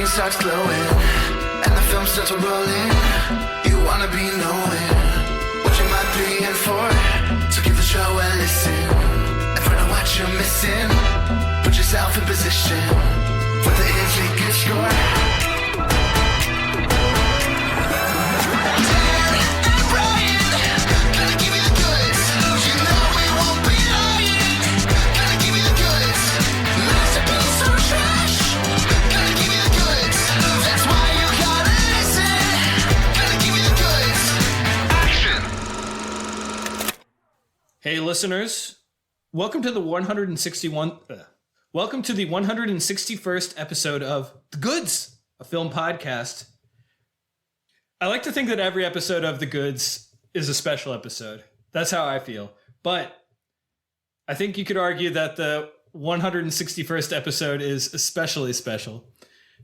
screen starts glowing and the film starts rolling. You wanna be knowing what you might be in for. So give the show a listen and find out what you're missing. Put yourself in position for the easy good score. Hey listeners, welcome to the 161st episode of The Goods, a film podcast. I like to think that every episode of The Goods is a special episode. That's how I feel. But I think you could argue that the 161st episode is especially special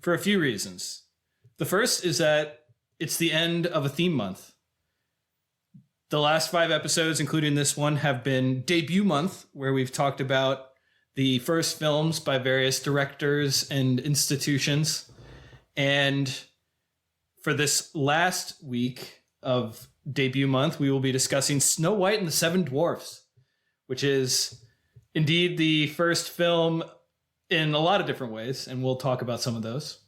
for a few reasons. The first is that it's the end of a theme month. The last 5 episodes, including this one, have been debut month, where we've talked about the first films by various directors and institutions. And for this last week of debut month, we will be discussing Snow White and the Seven Dwarfs, which is indeed the first film in a lot of different ways, and we'll talk about some of those.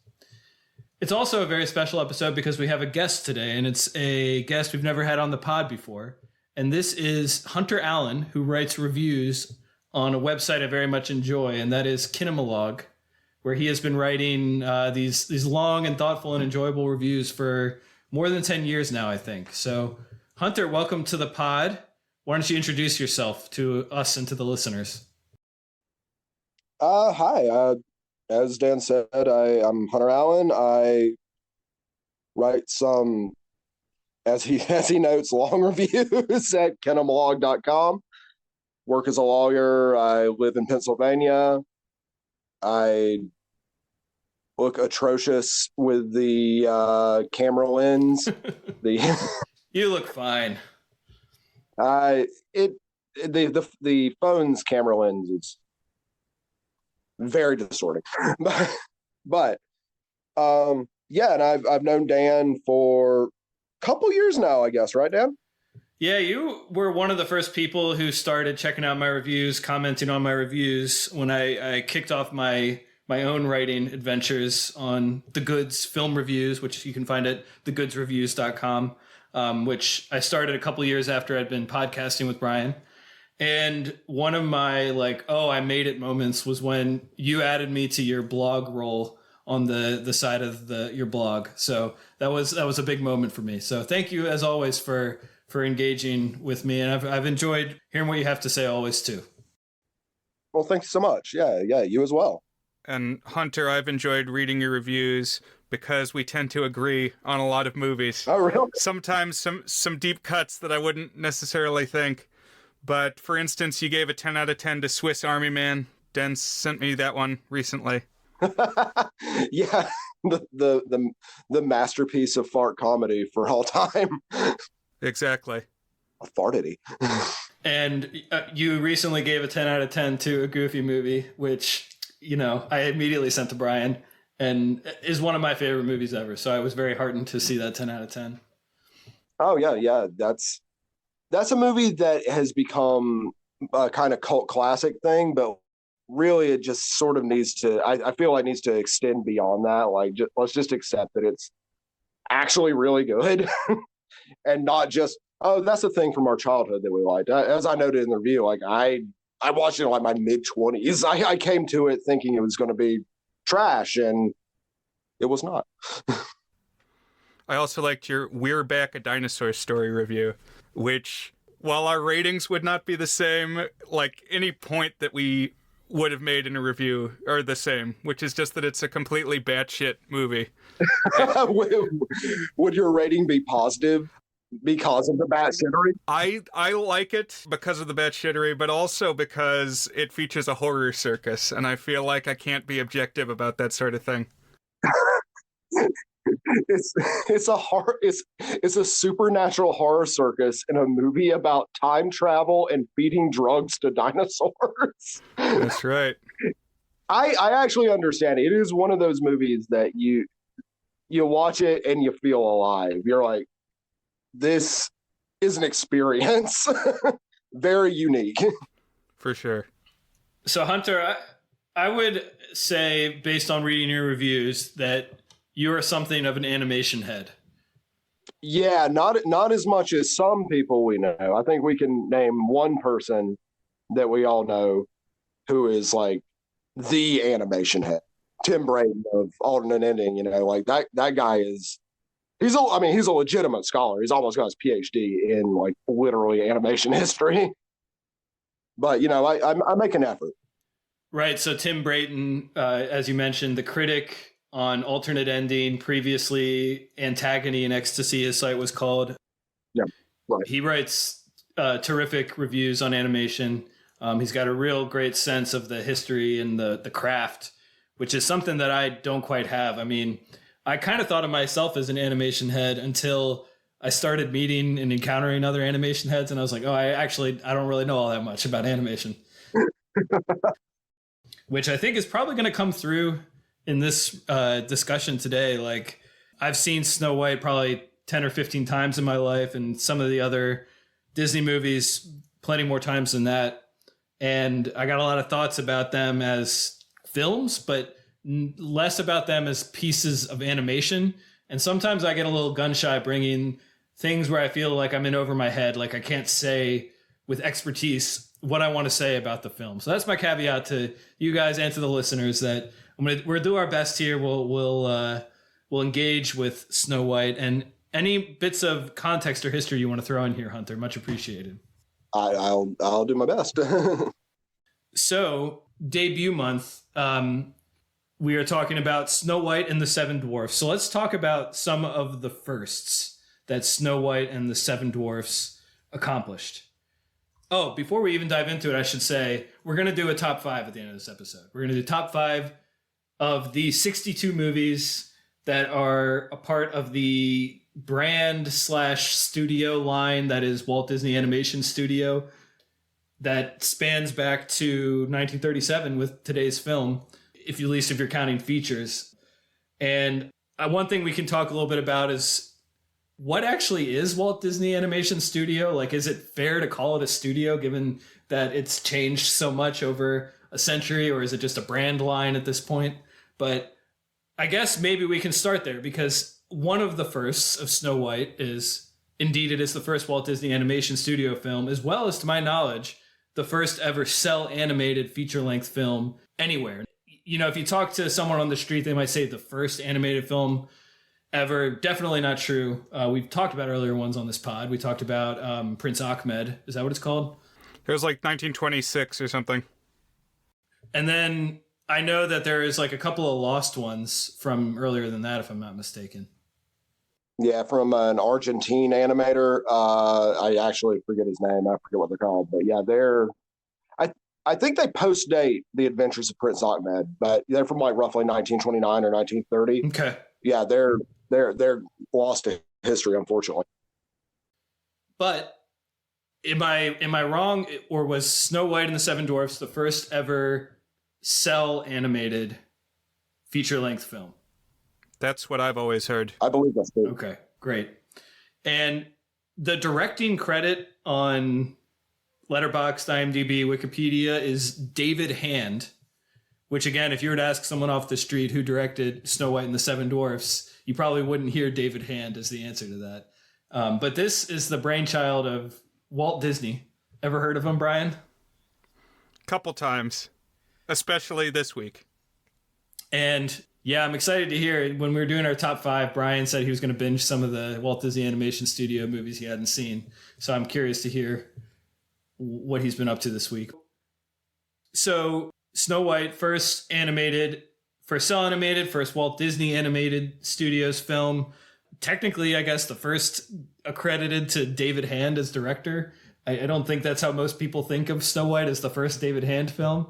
It's also a very special episode because we have a guest today, and it's a guest we've never had on the pod before. And this is Hunter Allen, who writes reviews on a website I very much enjoy, and that is Kinemalogue, where he has been writing these long and thoughtful and enjoyable reviews for more than 10 years now, I think. So, Hunter, welcome to the pod. Why don't you introduce yourself to us and to the listeners? Hi. As Dan said, I'm Hunter Allen. I write some, as he notes, long reviews at Kinemalogue.com. Work as a lawyer. I live in Pennsylvania. I look atrocious with the camera lens. You look fine. The phone's camera lens is very distorting. but yeah, and I've known Dan for a couple years now, I guess, right, Dan? Yeah, you were one of the first people who started checking out my reviews, commenting on my reviews when I kicked off my own writing adventures on The Goods Film Reviews, which you can find at thegoodsreviews.com, which I started a couple years after I'd been podcasting with Brian. And one of my I made it moments was when you added me to your blog role on the side of your blog. So that was a big moment for me. So thank you as always for engaging with me. And I've enjoyed hearing what you have to say always too. Well, thank you so much. Yeah, you as well. And Hunter, I've enjoyed reading your reviews because we tend to agree on a lot of movies. Oh, really? Sometimes some deep cuts that I wouldn't necessarily think. But, for instance, you gave a 10 out of 10 to Swiss Army Man. Dan sent me that one recently. Yeah, the masterpiece of fart comedy for all time. Exactly. Fartity. And you recently gave a 10 out of 10 to a Goofy movie, which, I immediately sent to Brian, and is one of my favorite movies ever. So I was very heartened to see that 10 out of 10. Oh, yeah. That's a movie that has become a kind of cult classic thing, but really it just sort of needs to, I feel like needs to extend beyond that. Let's just accept that it's actually really good and not just, oh, that's a thing from our childhood that we liked. As I noted in the review, I watched it in my mid-20s. I came to it thinking it was going to be trash, and it was not. I also liked your We're Back, a Dinosaur Story review, which, while our ratings would not be the same, any point that we would have made in a review are the same, which is just that it's a completely batshit movie. Would your rating be positive because of the batshittery? I like it because of the batshittery, but also because it features a horror circus, and I feel like I can't be objective about that sort of thing. It's a supernatural horror circus in a movie about time travel and feeding drugs to dinosaurs. That's right. I actually understand. It is one of those movies that you watch it and you feel alive. You're like, this is an experience. Very unique. For sure. So Hunter, I would say, based on reading your reviews, that you are something of an animation head. Yeah, not as much as some people we know. I think we can name one person that we all know who is like the animation head. Tim Braden of Alternate Ending, like that guy is he's a legitimate scholar. He's almost got his PhD in like literally animation history. But I make an effort. Right. So Tim Brayton, as you mentioned, the critic on Alternate Ending, previously Antagony and Ecstasy, his site was called. Yeah. Right. He writes terrific reviews on animation. He's got a real great sense of the history and the craft, which is something that I don't quite have. I mean, I kind of thought of myself as an animation head until I started meeting and encountering other animation heads, and I was like, oh, I don't really know all that much about animation. Which I think is probably going to come through in this discussion today. Like, I've seen Snow White probably 10 or 15 times in my life, and some of the other Disney movies plenty more times than that. And I got a lot of thoughts about them as films, but less about them as pieces of animation. And sometimes I get a little gun shy bringing things where I feel like I'm in over my head, like I can't say with expertise what I want to say about the film. So that's my caveat to you guys and to the listeners, that we'll do our best here. We'll engage with Snow White, and any bits of context or history you want to throw in here, Hunter, much appreciated. I'll do my best. So debut month, we are talking about Snow White and the Seven Dwarfs. So let's talk about some of the firsts that Snow White and the Seven Dwarfs accomplished. Oh, before we even dive into it, I should say we're going to do a top 5 at the end of this episode. We're going to do top 5 of the 62 movies that are a part of the brand/studio line that is Walt Disney Animation Studio, that spans back to 1937 with today's film, at least if you're counting features. And one thing we can talk a little bit about is, what actually is Walt Disney Animation Studio? Like, is it fair to call it a studio given that it's changed so much over a century, or is it just a brand line at this point? But I guess maybe we can start there, because one of the firsts of Snow White is, indeed, it is the first Walt Disney Animation Studio film, as well as, to my knowledge, the first ever cell animated feature-length film anywhere. If you talk to someone on the street, they might say the first animated film ever. Definitely not true. We've talked about earlier ones on this pod. We talked about Prince Ahmed. Is that what it's called? It was like 1926 or something. And then I know that there is like a couple of lost ones from earlier than that, if I'm not mistaken. Yeah, from an Argentine animator. I actually forget his name. I forget what they're called. But yeah, I think they post-date The Adventures of Prince Ahmed, but they're from like roughly 1929 or 1930. Okay. Yeah, they're lost to history, unfortunately. But am I wrong, or was Snow White and the Seven Dwarfs the first ever cell animated feature-length film? That's what I've always heard. I believe that's true. Okay, great. And the directing credit on Letterboxd, IMDb, Wikipedia is David Hand, which, again, if you were to ask someone off the street who directed Snow White and the Seven Dwarfs, you probably wouldn't hear David Hand as the answer to that. But this is the brainchild of Walt Disney. Ever heard of him, Brian? Couple times, especially this week. And yeah, I'm excited to hear it. When we were doing our top 5, Brian said he was going to binge some of the Walt Disney Animation Studio movies he hadn't seen. So I'm curious to hear what he's been up to this week. So Snow White, first cell animated, first Walt Disney Animated Studios film. Technically, I guess the first accredited to David Hand as director. I don't think that's how most people think of Snow White, as the first David Hand film.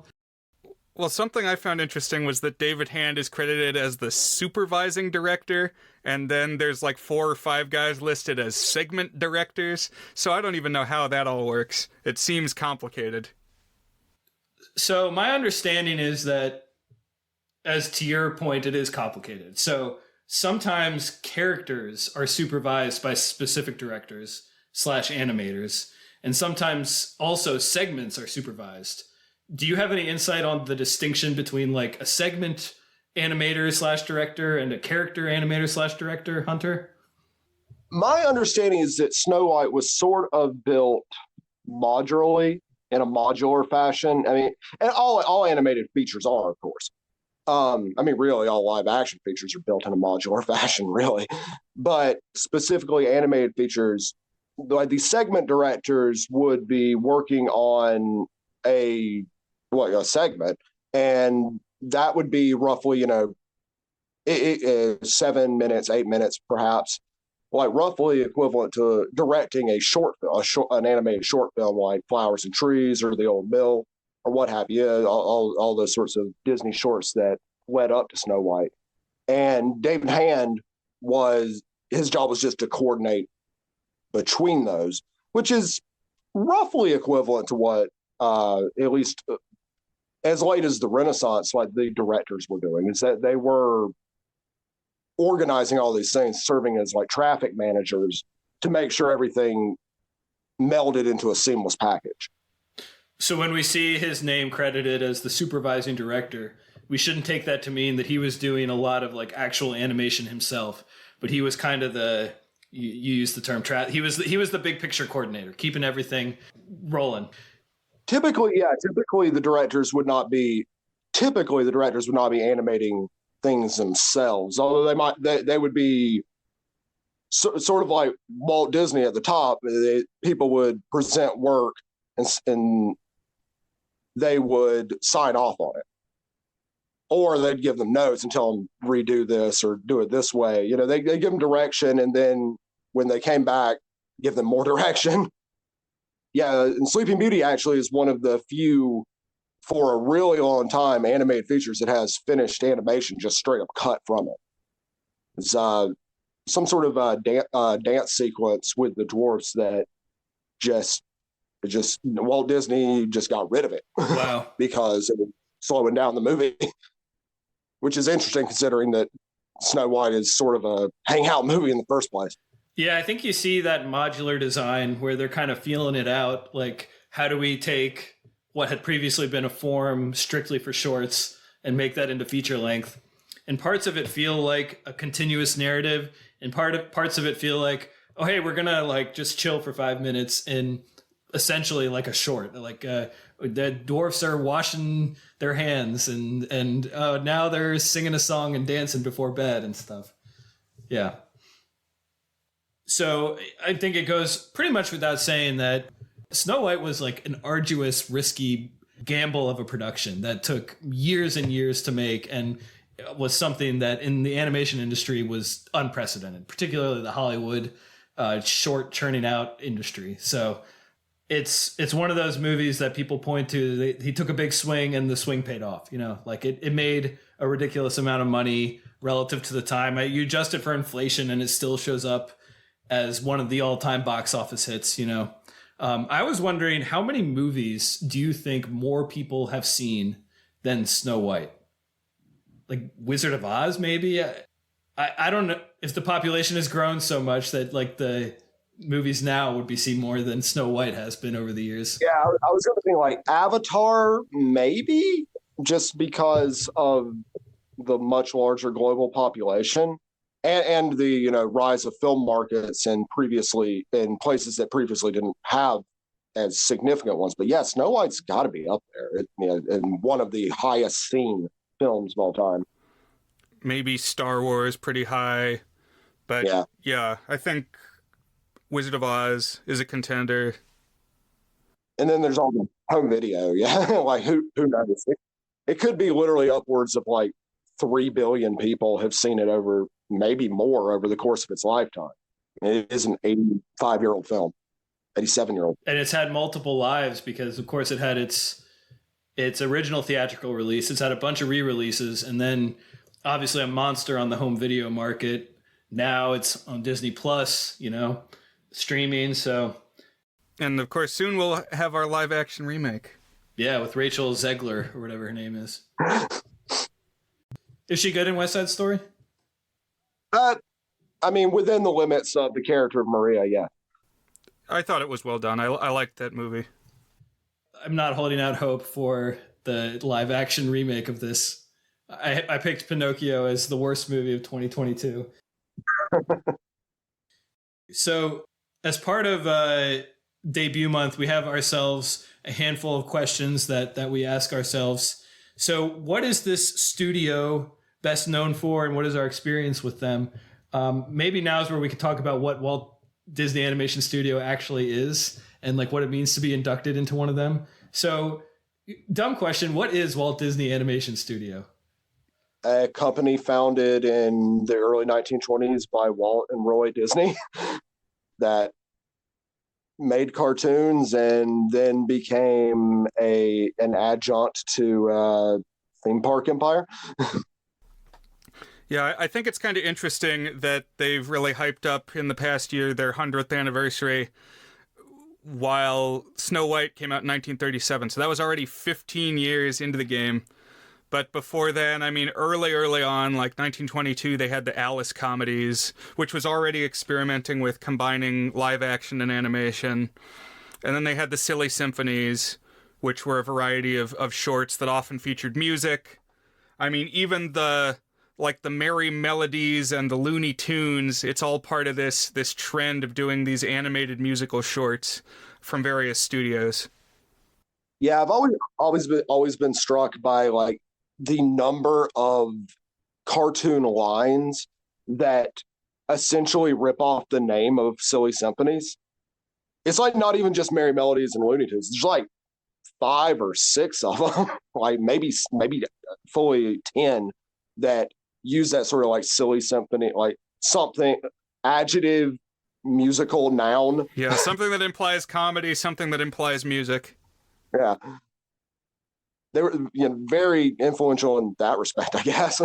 Well, something I found interesting was that David Hand is credited as the supervising director, and then there's like 4 or 5 guys listed as segment directors, so I don't even know how that all works. It seems complicated. So my understanding is that as to your point, it is complicated. So sometimes characters are supervised by specific directors slash animators, and sometimes also segments are supervised. Do you have any insight on the distinction between like a segment animator slash director and a character animator slash director, Hunter? My understanding is that Snow White was sort of built modularly in a modular fashion. I mean, and all animated features are, of course. I mean, really, all live action features are built in a modular fashion, really. But specifically, animated features, like these segment directors would be working on a segment, and that would be roughly, 7 minutes, 8 minutes, perhaps, like roughly equivalent to directing an animated short film like Flowers and Trees or The Old Mill or what have you, all those sorts of Disney shorts that led up to Snow White. And David Hand his job was just to coordinate between those, which is roughly equivalent to what, at least as late as the Renaissance, like the directors were doing, is that they were organizing all these things, serving as like traffic managers to make sure everything melded into a seamless package. So when we see his name credited as the supervising director, we shouldn't take that to mean that he was doing a lot of like actual animation himself, but he was kind of you use the term he was the big picture coordinator, keeping everything rolling. Typically the directors would not be animating things themselves, although they would be sort of like Walt Disney at the top. People would present work and they would sign off on it, or they'd give them notes and tell them redo this or do it this way. They give them direction, and then when they came back, give them more direction. Yeah, and Sleeping Beauty actually is one of the few, for a really long time, animated features that has finished animation just straight up cut from it. It's some sort of dance sequence with the dwarfs that just Walt Disney just got rid of it. Wow. Because it was slowing down the movie, which is interesting considering that Snow White is sort of a hangout movie in the first place. Yeah, I think you see that modular design where they're kind of feeling it out. Like, how do we take what had previously been a form strictly for shorts and make that into feature length? And parts of it feel like a continuous narrative, and parts of it feel like, oh, hey, we're gonna like just chill for 5 minutes in essentially like a short. Like the dwarfs are washing their hands and now they're singing a song and dancing before bed and stuff. Yeah. So I think it goes pretty much without saying that Snow White was like an arduous, risky gamble of a production that took years and years to make, and was something that in the animation industry was unprecedented, particularly the Hollywood short churning out industry. So it's one of those movies that people point to. He took a big swing and the swing paid off. Like it made a ridiculous amount of money relative to the time. You adjust it for inflation and it still shows up as one of the all-time box office hits. I was wondering, how many movies do you think more people have seen than Snow White? Like Wizard of Oz, maybe? I don't know if the population has grown so much that like the movies now would be seen more than Snow White has been over the years. Yeah, I was going to think like Avatar, maybe, just because of the much larger global population. And the rise of film markets in places that previously didn't have as significant ones. But yeah, Snow White's got to be up there, and one of the highest seen films of all time. Maybe Star Wars pretty high, but yeah, I think Wizard of Oz is a contender. And then there's all the home video, yeah. Like who knows? It could be literally upwards of like 3 billion people have seen it over, maybe more, over the course of its lifetime. It is an 85-year-old film, 87-year-old. And it's had multiple lives because, of course, it had its original theatrical release. It's had a bunch of re-releases, and then obviously a monster on the home video market. Now it's on Disney Plus, streaming. So, and of course, soon we'll have our live-action remake. Yeah, with Rachel Zegler or whatever her name is. Is she good in West Side Story? I mean, within the limits of the character of Maria, yeah. I thought it was well done. I liked that movie. I'm not holding out hope for the live action remake of this. I picked Pinocchio as the worst movie of 2022. So, as part of debut month, we have ourselves a handful of questions that we ask ourselves. So, what is this studio best known for, and what is our experience with them? Maybe now is where we can talk about what Walt Disney Animation Studio actually is, and like what it means to be inducted into one of them. So, dumb question: what is Walt Disney Animation Studio? A company founded in the early 1920s by Walt and Roy Disney that made cartoons and then became an adjunct to theme park empire. Yeah, I think it's kind of interesting that they've really hyped up in the past year their 100th anniversary, while Snow White came out in 1937. So that was already 15 years into the game. But before then, I mean, early on, like 1922, they had the Alice comedies, which was already experimenting with combining live action and animation. And then they had the Silly Symphonies, which were a variety of shorts that often featured music. I mean, even the Merry Melodies and the Looney Tunes, it's all part of this trend of doing these animated musical shorts from various studios. Yeah, I've always been struck by like the number of cartoon lines that essentially rip off the name of Silly Symphonies. It's like not even just Merry Melodies and Looney Tunes. There's like 5 or 6 of them, like maybe fully 10 that use that sort of like silly symphony, like something adjective, musical, noun. Yeah, something that implies comedy, something that implies music. Yeah. They were very influential in that respect, I guess.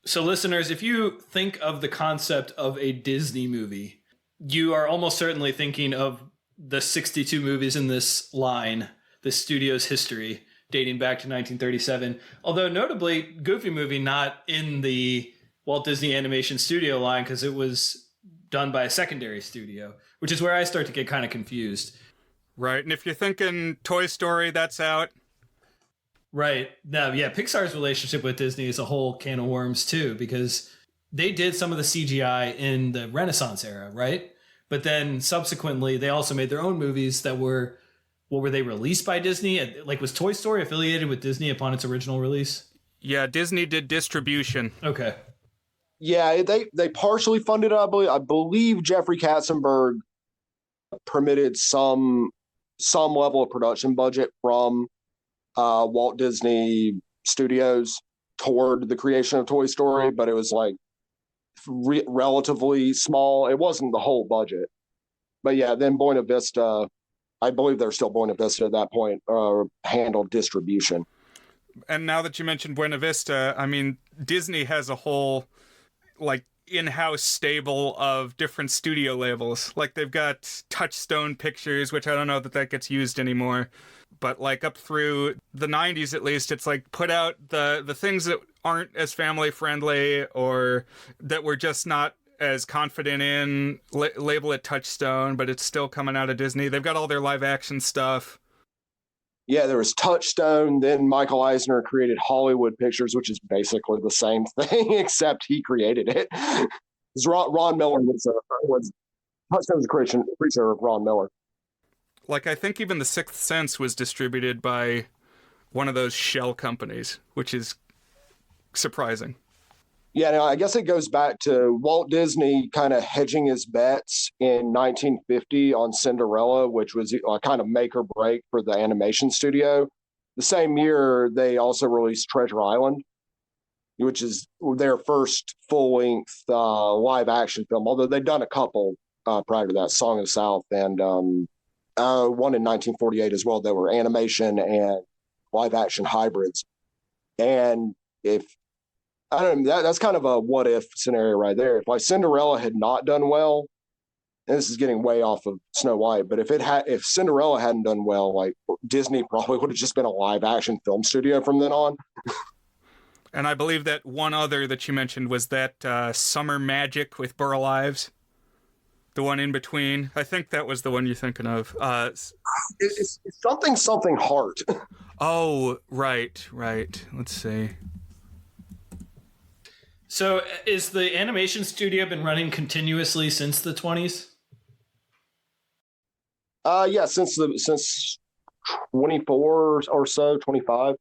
So, listeners, if you think of the concept of a Disney movie, you are almost certainly thinking of the 62 movies in this line, the studio's history, dating back to 1937. Although, notably, Goofy Movie not in the Walt Disney Animation Studio line because it was done by a secondary studio, which is where I start to get kind of confused. Right, and if you're thinking Toy Story, that's out. Right. Now, yeah, Pixar's relationship with Disney is a whole can of worms, too, because they did some of the CGI in the Renaissance era, right? But then subsequently, they also made their own movies that were, what were they released by Disney? Like, was Toy Story affiliated with Disney upon its original release? Yeah, Disney did distribution. Okay. Yeah, they partially funded it, I believe. I believe Jeffrey Katzenberg permitted some level of production budget from Walt Disney Studios toward the creation of Toy Story, but it was like relatively small. It wasn't the whole budget. But yeah, then Buena Vista, I believe they're still Buena Vista at that point, handled distribution. And now that you mentioned Buena Vista, I mean, Disney has a whole like in-house stable of different studio labels. Like they've got Touchstone Pictures, which I don't know that gets used anymore. But like up through the 90s, at least, it's like put out the things that aren't as family friendly or that we're just not as confident in, label it Touchstone, but it's still coming out of Disney. They've got all their live action stuff. Yeah, there was Touchstone. Then Michael Eisner created Hollywood Pictures, which is basically the same thing, except he created it. Ron Miller was Touchstone's a creature of Ron Miller. Like, I think even The Sixth Sense was distributed by one of those shell companies, which is surprising. Yeah, no, I guess it goes back to Walt Disney kind of hedging his bets in 1950 on Cinderella, which was a kind of make or break for the animation studio. The same year, they also released Treasure Island, which is their first full-length live-action film, although they'd done a couple prior to that, Song of the South, and one in 1948 as well. They were animation and live-action hybrids. And I don't know, that's kind of a what if scenario right there. If like Cinderella had not done well, and this is getting way off of Snow White, but if Cinderella hadn't done well, like Disney probably would have just been a live action film studio from then on. And I believe that one other that you mentioned was that Summer Magic with Burl Ives. The one in between. I think that was the one you're thinking of. It's something heart. Oh, right. Let's see. So is the animation studio been running continuously since the 20s? Yeah, since 24 or so, 25.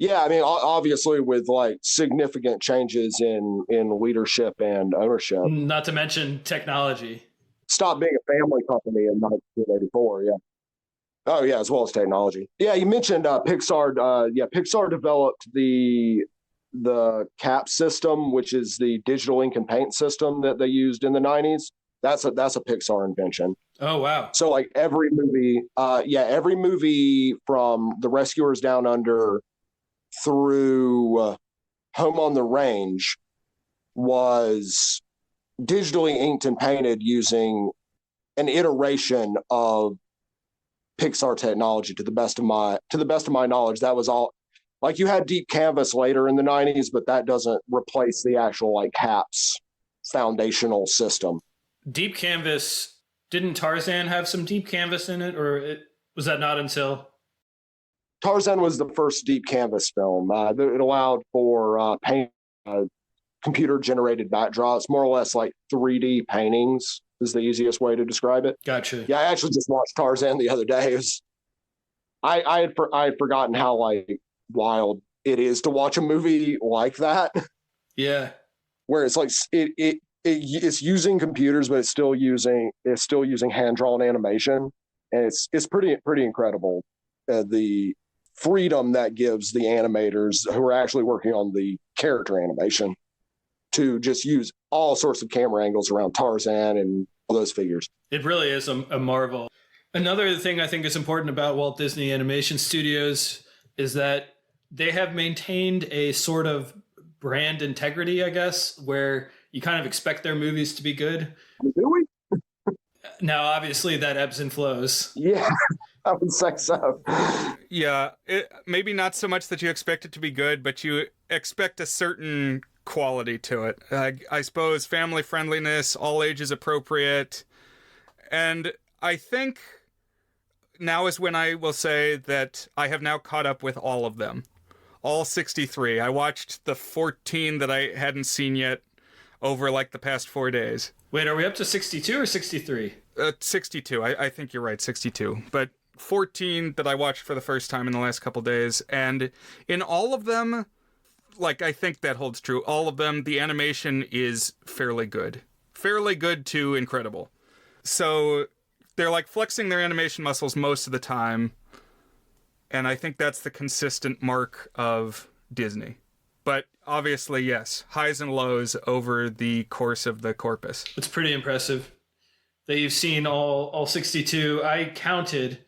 Yeah, I mean, obviously with like significant changes in leadership and ownership. Not to mention technology. Stopped being a family company in 1984. Yeah. Oh yeah, as well as technology. Yeah, you mentioned Pixar. Pixar developed the CAP system, which is the digital ink and paint system that they used in the 90s. That's a Pixar invention. Oh wow. So like every movie from The Rescuers Down Under through Home on the Range was digitally inked and painted using an iteration of Pixar technology. To the best of my knowledge, that was all. Like you had Deep Canvas later in the 90s, but that doesn't replace the actual like CAPS foundational system. Deep Canvas, didn't Tarzan have some Deep Canvas in it, or was that not until? Tarzan was the first Deep Canvas film. It allowed for paint, computer-generated backdrops, more or less like 3D paintings is the easiest way to describe it. Gotcha. Yeah, I actually just watched Tarzan the other day. I had forgotten how like wild it is to watch a movie like that. Yeah. Where it's like it's using computers, but it's still using hand-drawn animation, and it's pretty incredible. The freedom that gives the animators who are actually working on the character animation to just use all sorts of camera angles around Tarzan and all those figures. It really is a marvel. Another thing I think is important about Walt Disney Animation Studios is that they have maintained a sort of brand integrity, I guess, where you kind of expect their movies to be good. Do we? Now, obviously, that ebbs and flows. Yeah, I would say so. Yeah, maybe not so much that you expect it to be good, but you expect a certain quality to it. I suppose family friendliness, all ages appropriate. And I think now is when I will say that I have now caught up with all of them. All 63. I watched the 14 that I hadn't seen yet over like the past 4 days. Wait, are we up to 62 or 63? 62. I think you're right, 62. But 14 that I watched for the first time in the last couple days. And in all of them, like, I think that holds true. All of them, the animation is fairly good. Fairly good to incredible. So they're like flexing their animation muscles most of the time. And I think that's the consistent mark of Disney. But obviously, yes, highs and lows over the course of the corpus. It's pretty impressive that you've seen all 62. I counted,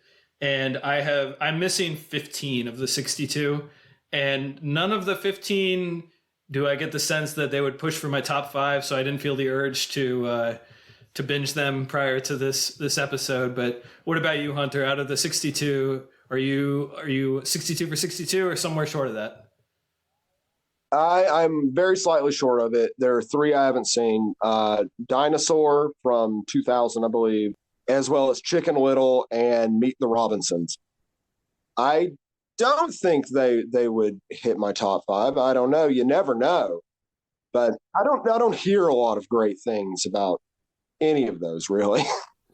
and I'm missing 15 of the 62, and none of the 15 do I get the sense that they would push for my top 5. So I didn't feel the urge to binge them prior to this episode. But what about you, Hunter? Out of the 62, are you 62 for 62 or somewhere short of that? I'm very slightly short of it. There are 3 I haven't seen. Dinosaur from 2000, I believe, as well as Chicken Little and Meet the Robinsons. I don't think they would hit my top 5. I don't know. You never know. But I don't hear a lot of great things about any of those, really.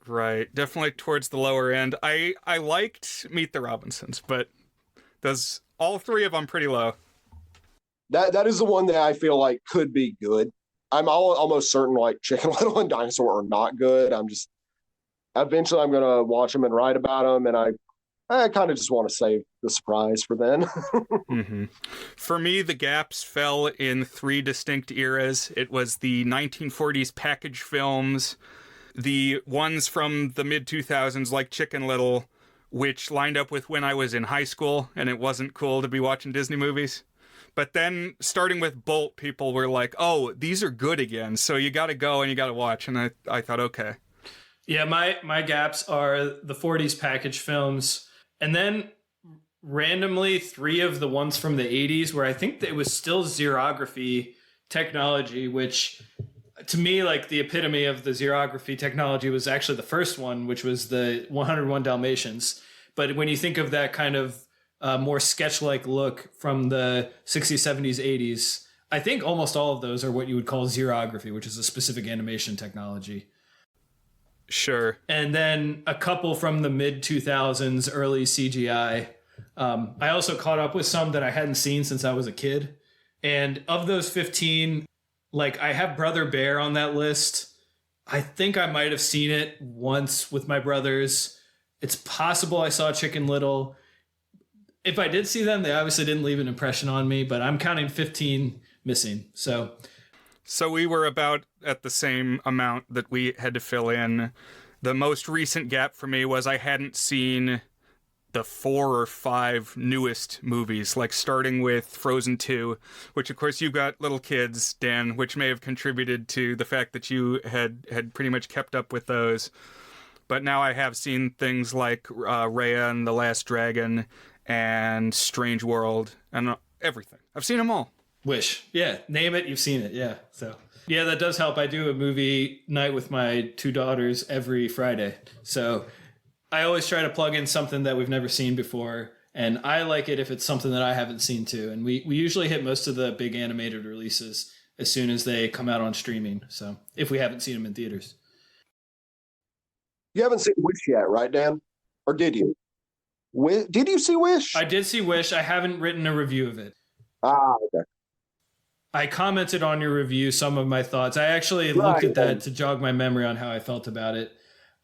Right. Definitely towards the lower end. I liked Meet the Robinsons, but all 3 of them pretty low. That is the one that I feel like could be good. I'm almost certain like Chicken Little and Dinosaur are not good. Eventually I'm going to watch them and write about them, and I kind of just want to save the surprise for then. Mm-hmm. For me, the gaps fell in 3 distinct eras. It was the 1940s package films, the ones from the mid-2000s like Chicken Little, which lined up with when I was in high school and it wasn't cool to be watching Disney movies. But then, starting with Bolt, people were like, oh, these are good again, so you gotta go and you gotta watch. And I thought, okay. Yeah, my gaps are the 40s package films. And then randomly 3 of the ones from the 80s where I think it was still xerography technology, which to me, like the epitome of the xerography technology was actually the first one, which was the 101 Dalmatians. But when you think of that kind of more sketch-like look from the 60s, 70s, 80s, I think almost all of those are what you would call xerography, which is a specific animation technology. Sure. And then a couple from the mid-2000s, early CGI. I also caught up with some that I hadn't seen since I was a kid. And of those 15, like I have Brother Bear on that list. I think I might have seen it once with my brothers. It's possible I saw Chicken Little. If I did see them, they obviously didn't leave an impression on me, but I'm counting 15 missing. So we were about at the same amount that we had to fill in. The most recent gap for me was I hadn't seen the 4 or 5 newest movies, like starting with Frozen 2, which of course you've got little kids, Dan, which may have contributed to the fact that you had pretty much kept up with those. But now I have seen things like Raya and the Last Dragon and Strange World and everything. I've seen them all. Wish. Yeah. Name it. You've seen it. Yeah. So yeah, that does help. I do a movie night with my 2 daughters every Friday. So I always try to plug in something that we've never seen before. And I like it if it's something that I haven't seen too. And we usually hit most of the big animated releases as soon as they come out on streaming. So if we haven't seen them in theaters. You haven't seen Wish yet, right, Dan? Or did you? Did you see Wish? I did see Wish. I haven't written a review of it. Okay. I commented on your review some of my thoughts. I actually looked at that to jog my memory on how I felt about it.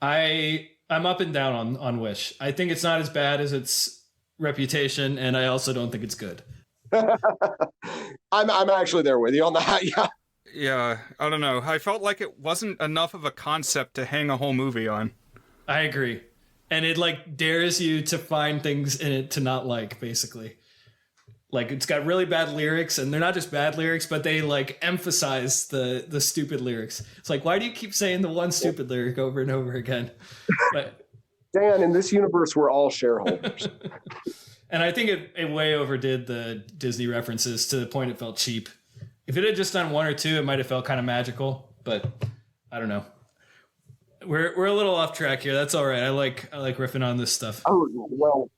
I'm up and down on Wish. I think it's not as bad as its reputation, and I also don't think it's good. I'm actually there with you on that. Yeah. Yeah, I don't know. I felt like it wasn't enough of a concept to hang a whole movie on. I agree. And it like dares you to find things in it to not like, basically. Like it's got really bad lyrics, and they're not just bad lyrics, but they like emphasize the stupid lyrics. It's like, why do you keep saying the one stupid lyric over and over again? But Dan, in this universe, we're all shareholders. And I think it way overdid the Disney references to the point it felt cheap. If it had just done 1 or 2, it might have felt kind of magical, but I don't know. We're a little off track here. That's all right. I like riffing on this stuff. Oh well,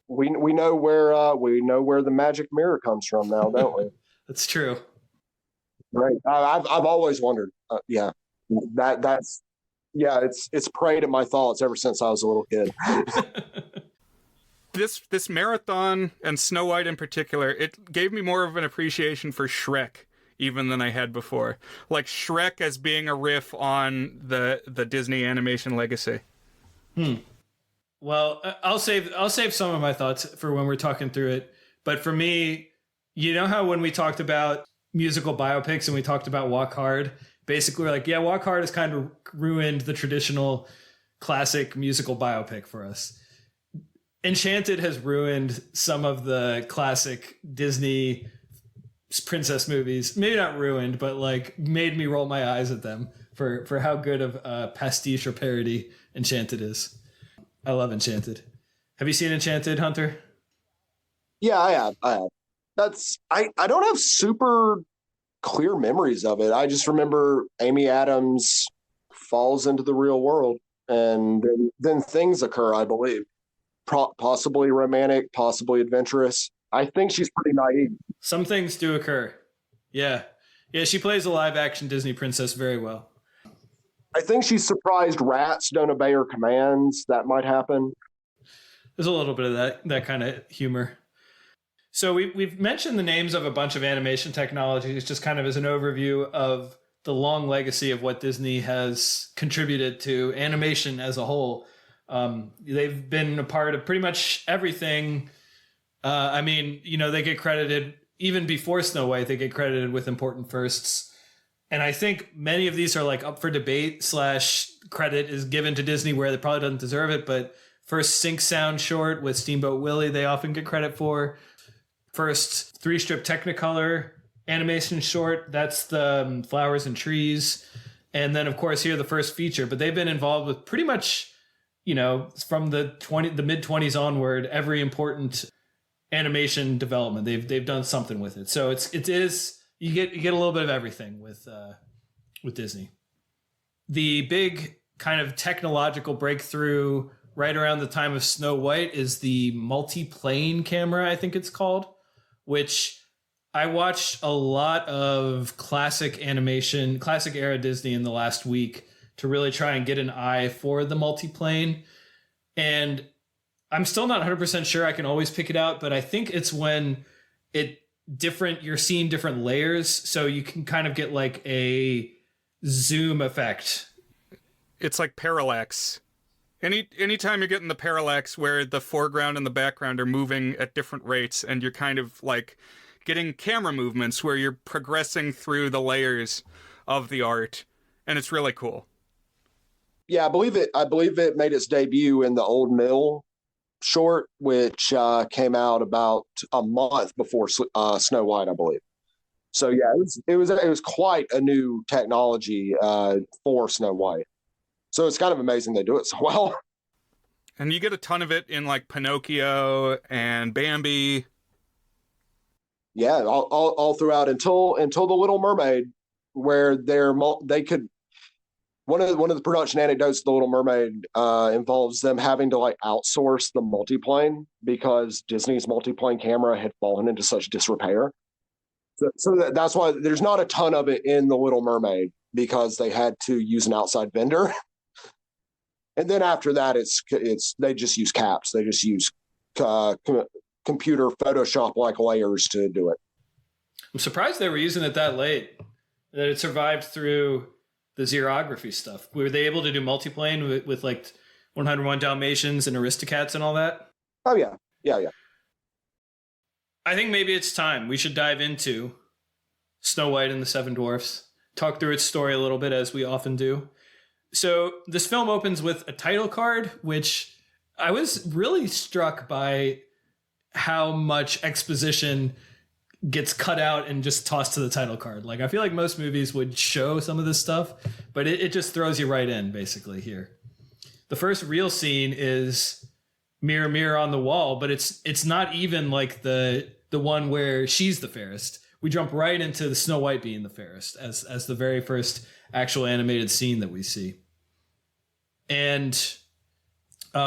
we know where the magic mirror comes from now, don't we? That's true. Right. I've always wondered. That's it's preyed at my thoughts ever since I was a little kid. This marathon, and Snow White in particular, it gave me more of an appreciation for Shrek even than I had before. Like Shrek as being a riff on the Disney animation legacy. Well, I'll save some of my thoughts for when we're talking through it. But for me, you know how when we talked about musical biopics and we talked about Walk Hard, basically we're like, yeah, Walk Hard has kind of ruined the traditional classic musical biopic for us. Enchanted has ruined some of the classic Disney princess movies. Maybe not ruined, but like made me roll my eyes at them for how good of a pastiche or parody Enchanted is. I love Enchanted. Have you seen Enchanted, Hunter? Yeah, I have. I don't have super clear memories of it. I just remember Amy Adams falls into the real world, and then things occur, I believe. Possibly romantic, possibly adventurous. I think she's pretty naive. Some things do occur. Yeah. Yeah, she plays a live action Disney princess very well. I think she's surprised rats don't obey her commands. That might happen. There's a little bit of that kind of humor. So we've mentioned the names of a bunch of animation technologies just kind of as an overview of the long legacy of what Disney has contributed to animation as a whole. They've been a part of pretty much everything. I mean, you know, they get credited even before Snow White, they get credited with important firsts. And I think many of these are like up for debate / credit is given to Disney where they probably doesn't deserve it. But first sync sound short with Steamboat Willie, they often get credit for. First 3-strip Technicolor animation short, that's the Flowers and Trees. And then, of course, here the first feature. But they've been involved with pretty much from the mid 20s onward, every important animation development, they've done something with it. So it is you get a little bit of everything with Disney. The big kind of technological breakthrough right around the time of Snow White is the multi-plane camera, I think it's called, which I watched a lot of classic era Disney in the last week to really try and get an eye for the multi-plane. And I'm still not 100% sure I can always pick it out, but I think it's when you're seeing different layers, so you can kind of get like a zoom effect. It's like parallax. Anytime you're getting the parallax where the foreground and the background are moving at different rates, and you're kind of like getting camera movements where you're progressing through the layers of the art, and it's really cool. Yeah, I believe it made its debut in the Old Mill short, which came out about a month before Snow White, I believe. So yeah, it was quite a new technology for Snow White. So it's kind of amazing they do it so well. And you get a ton of it in like Pinocchio and Bambi. Yeah, all throughout until the Little Mermaid, where they could. One of the production anecdotes of The Little Mermaid involves them having to like outsource the multiplane because Disney's multiplane camera had fallen into such disrepair. So that's why there's not a ton of it in The Little Mermaid, because they had to use an outside vendor. And then after that, they just use caps. They just use computer Photoshop like layers to do it. I'm surprised they were using it that late, that it survived through the xerography stuff. Were they able to do multiplane with like 101 Dalmatians and Aristocats and all that? Oh, yeah. I think maybe it's time. We should dive into Snow White and the Seven Dwarfs, talk through its story a little bit, as we often do. So this film opens with a title card, which I was really struck by how much exposition gets cut out and just tossed to the title card. Like, I feel like most movies would show some of this stuff, but it just throws you right in, basically, here. The first real scene is Mirror, Mirror on the Wall, but it's not even like the one where she's the fairest. We jump right into the Snow White being the fairest as the very first actual animated scene that we see. And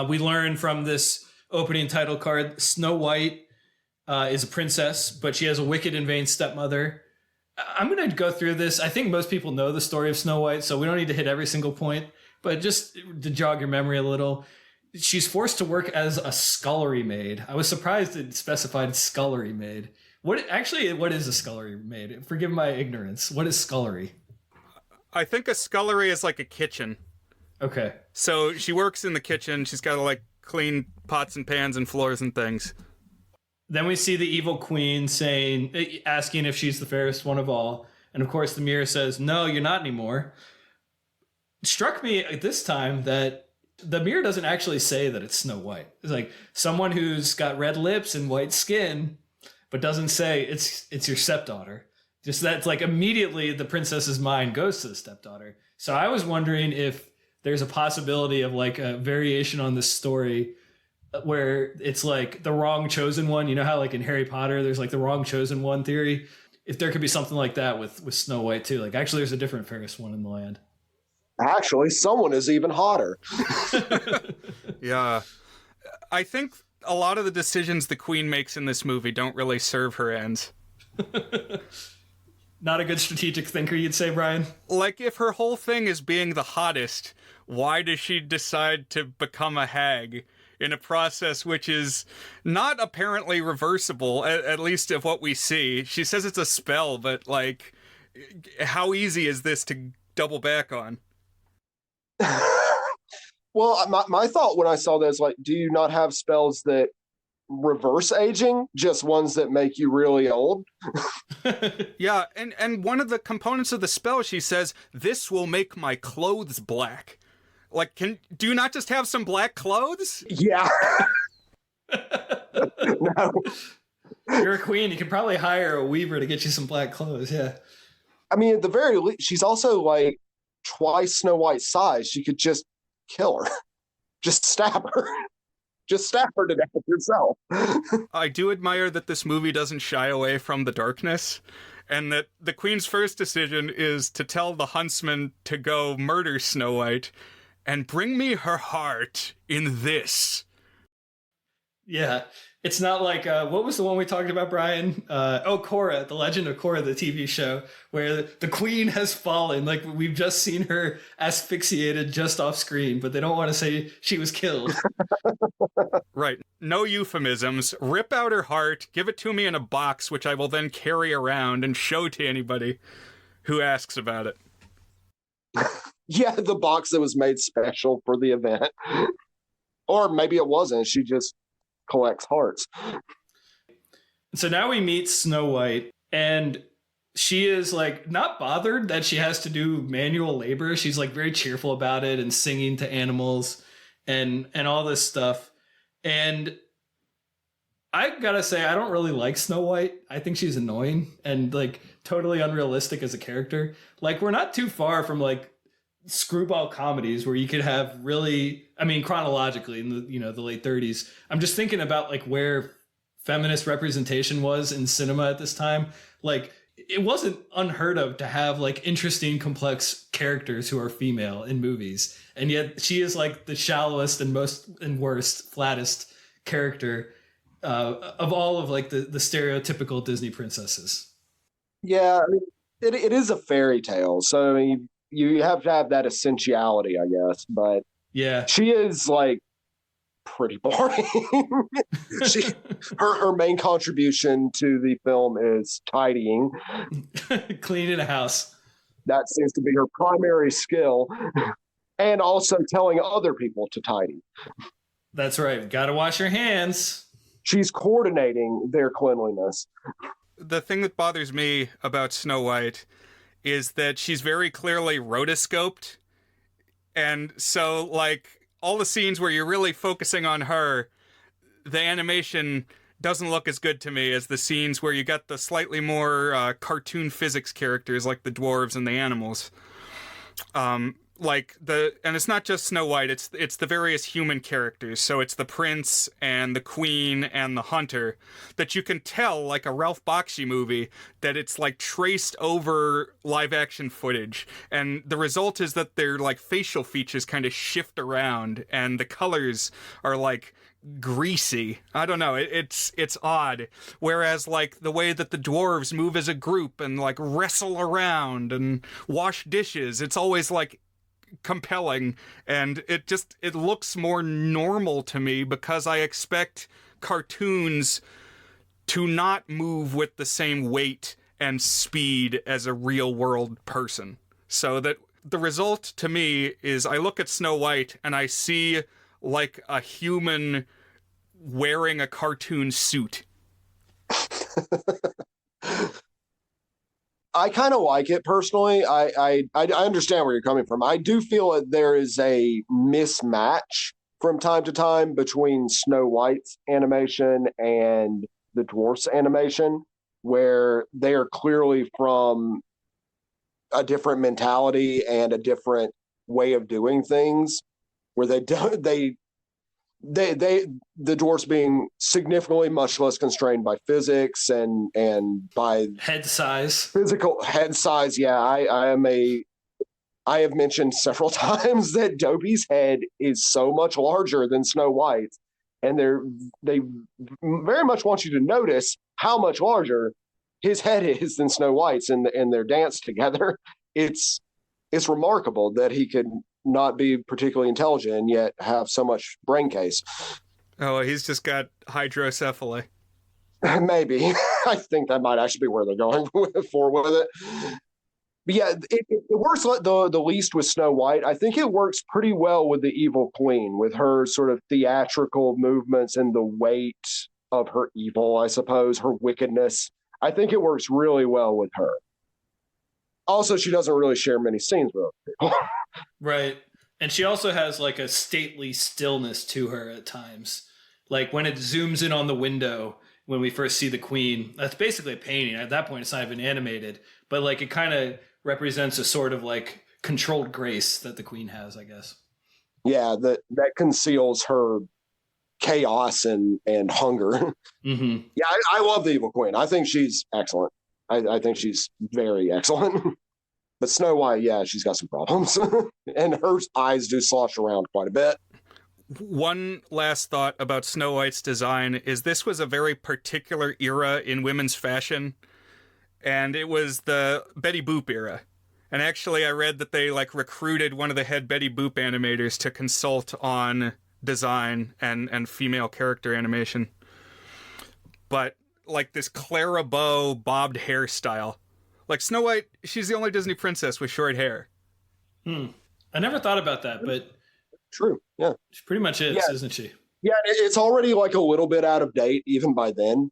we learn from this opening title card, Snow White is a princess, but she has a wicked and vain stepmother. I'm going to go through this. I think most people know the story of Snow White, so we don't need to hit every single point, but just to jog your memory a little, she's forced to work as a scullery maid. I was surprised it specified scullery maid. What is a scullery maid? Forgive my ignorance. What is scullery? I think a scullery is like a kitchen. Okay. So she works in the kitchen. She's got to like clean pots and pans and floors and things. Then we see the evil queen asking if she's the fairest one of all. And of course the mirror says, no, you're not anymore. It struck me at this time that the mirror doesn't actually say that it's Snow White. It's like someone who's got red lips and white skin, but doesn't say it's your stepdaughter. Just that's like immediately the princess's mind goes to the stepdaughter. So I was wondering if there's a possibility of like a variation on this story where it's like the wrong chosen one. You know how like in Harry Potter, there's like the wrong chosen one theory. If there could be something like that with Snow White too. Like actually there's a different fairest one in the land. Actually, someone is even hotter. Yeah. I think a lot of the decisions the queen makes in this movie don't really serve her ends. Not a good strategic thinker, you'd say, Brian? Like, if her whole thing is being the hottest, why does she decide to become a hag in a process which is not apparently reversible, at least of what we see? She says it's a spell, but, like, how easy is this to double back on? Well, my thought when I saw this, like, do you not have spells that reverse aging, just ones that make you really old? Yeah, and one of the components of the spell, she says, this will make my clothes black. Like, do you not just have some black clothes? Yeah. No. You're a queen. You could probably hire a weaver to get you some black clothes. Yeah. I mean, at the very least, she's also like twice Snow White's size. She could just kill her. just stab her. Just stab her to death yourself. I do admire that this movie doesn't shy away from the darkness, and that the queen's first decision is to tell the huntsman to go murder Snow White and bring me her heart in this. Yeah. It's not like, what was the one we talked about, Brian? Korra, The Legend of Korra, the TV show, where the queen has fallen. Like, we've just seen her asphyxiated just off screen, but they don't want to say she was killed. Right. No euphemisms. Rip out her heart, give it to me in a box, which I will then carry around and show to anybody who asks about it. Yeah, the box that was made special for the event. Or maybe it wasn't. She just collects hearts. So now we meet Snow White, and she is like not bothered that she has to do manual labor. She's like very cheerful about it and singing to animals and all this stuff. And I gotta say, I don't really like Snow White. I think she's annoying and like totally unrealistic as a character. Like, we're not too far from like screwball comedies where you could have really, I mean, chronologically in the late 30s. I'm just thinking about like where feminist representation was in cinema at this time. Like, it wasn't unheard of to have like interesting, complex characters who are female in movies. And yet she is like the shallowest and most and worst, flattest character of all of like the stereotypical Disney princesses. Yeah, I mean, it is a fairy tale. So, I mean, you have to have that essentiality, I guess. But yeah, she is like pretty boring. Her main contribution to the film is tidying. Cleaning a house. That seems to be her primary skill. And also telling other people to tidy. That's right. Got to wash your hands. She's coordinating their cleanliness. The thing that bothers me about Snow White is that she's very clearly rotoscoped. And so, like, all the scenes where you're really focusing on her, the animation doesn't look as good to me as the scenes where you got the slightly more cartoon physics characters like the dwarves and the animals. And it's not just Snow White, it's the various human characters. So it's the prince and the queen and the hunter that you can tell, like a Ralph Bakshi movie, that it's like traced over live action footage. And the result is that their like facial features kind of shift around and the colors are like greasy. I don't know. It's odd. Whereas like the way that the dwarves move as a group and like wrestle around and wash dishes, it's always like compelling, and it looks more normal to me because I expect cartoons to not move with the same weight and speed as a real world person. So that the result to me is I look at Snow White and I see like a human wearing a cartoon suit. I kind of like it personally. I understand where you're coming from. I do feel that there is a mismatch from time to time between Snow White's animation and the dwarfs animation, where they are clearly from a different mentality and a different way of doing things, where the dwarfs being significantly much less constrained by physics and by head size, physical head size. Yeah, I have mentioned several times that Dobie's head is so much larger than Snow White's, and they very much want you to notice how much larger his head is than Snow White's in their dance together. It's remarkable that he could not be particularly intelligent and yet have so much brain case. Oh, he's just got hydrocephaly. Maybe. I think that might actually be where they're going with it. But yeah, it works the least with Snow White. I think it works pretty well with the Evil Queen, with her sort of theatrical movements and the weight of her evil, I suppose, her wickedness. I think it works really well with her. Also, she doesn't really share many scenes with other people. Right. And she also has like a stately stillness to her at times. Like when it zooms in on the window when we first see the queen, that's basically a painting. At that point, it's not even animated. But like it kind of represents a sort of like controlled grace that the queen has, I guess. Yeah, that conceals her chaos and hunger. Mm-hmm. Yeah, I love the Evil Queen. I think she's excellent. I think she's very excellent. But Snow White, yeah, she's got some problems. And her eyes do slosh around quite a bit. One last thought about Snow White's design is this was a very particular era in women's fashion, and it was the Betty Boop era. And actually, I read that they recruited one of the head Betty Boop animators to consult on design and female character animation. But this Clara Bow bobbed hairstyle. Snow White, she's the only Disney princess with short hair. I never thought about that, but true. Yeah, she pretty much is, yeah. Isn't she? Yeah, it's already a little bit out of date even by then.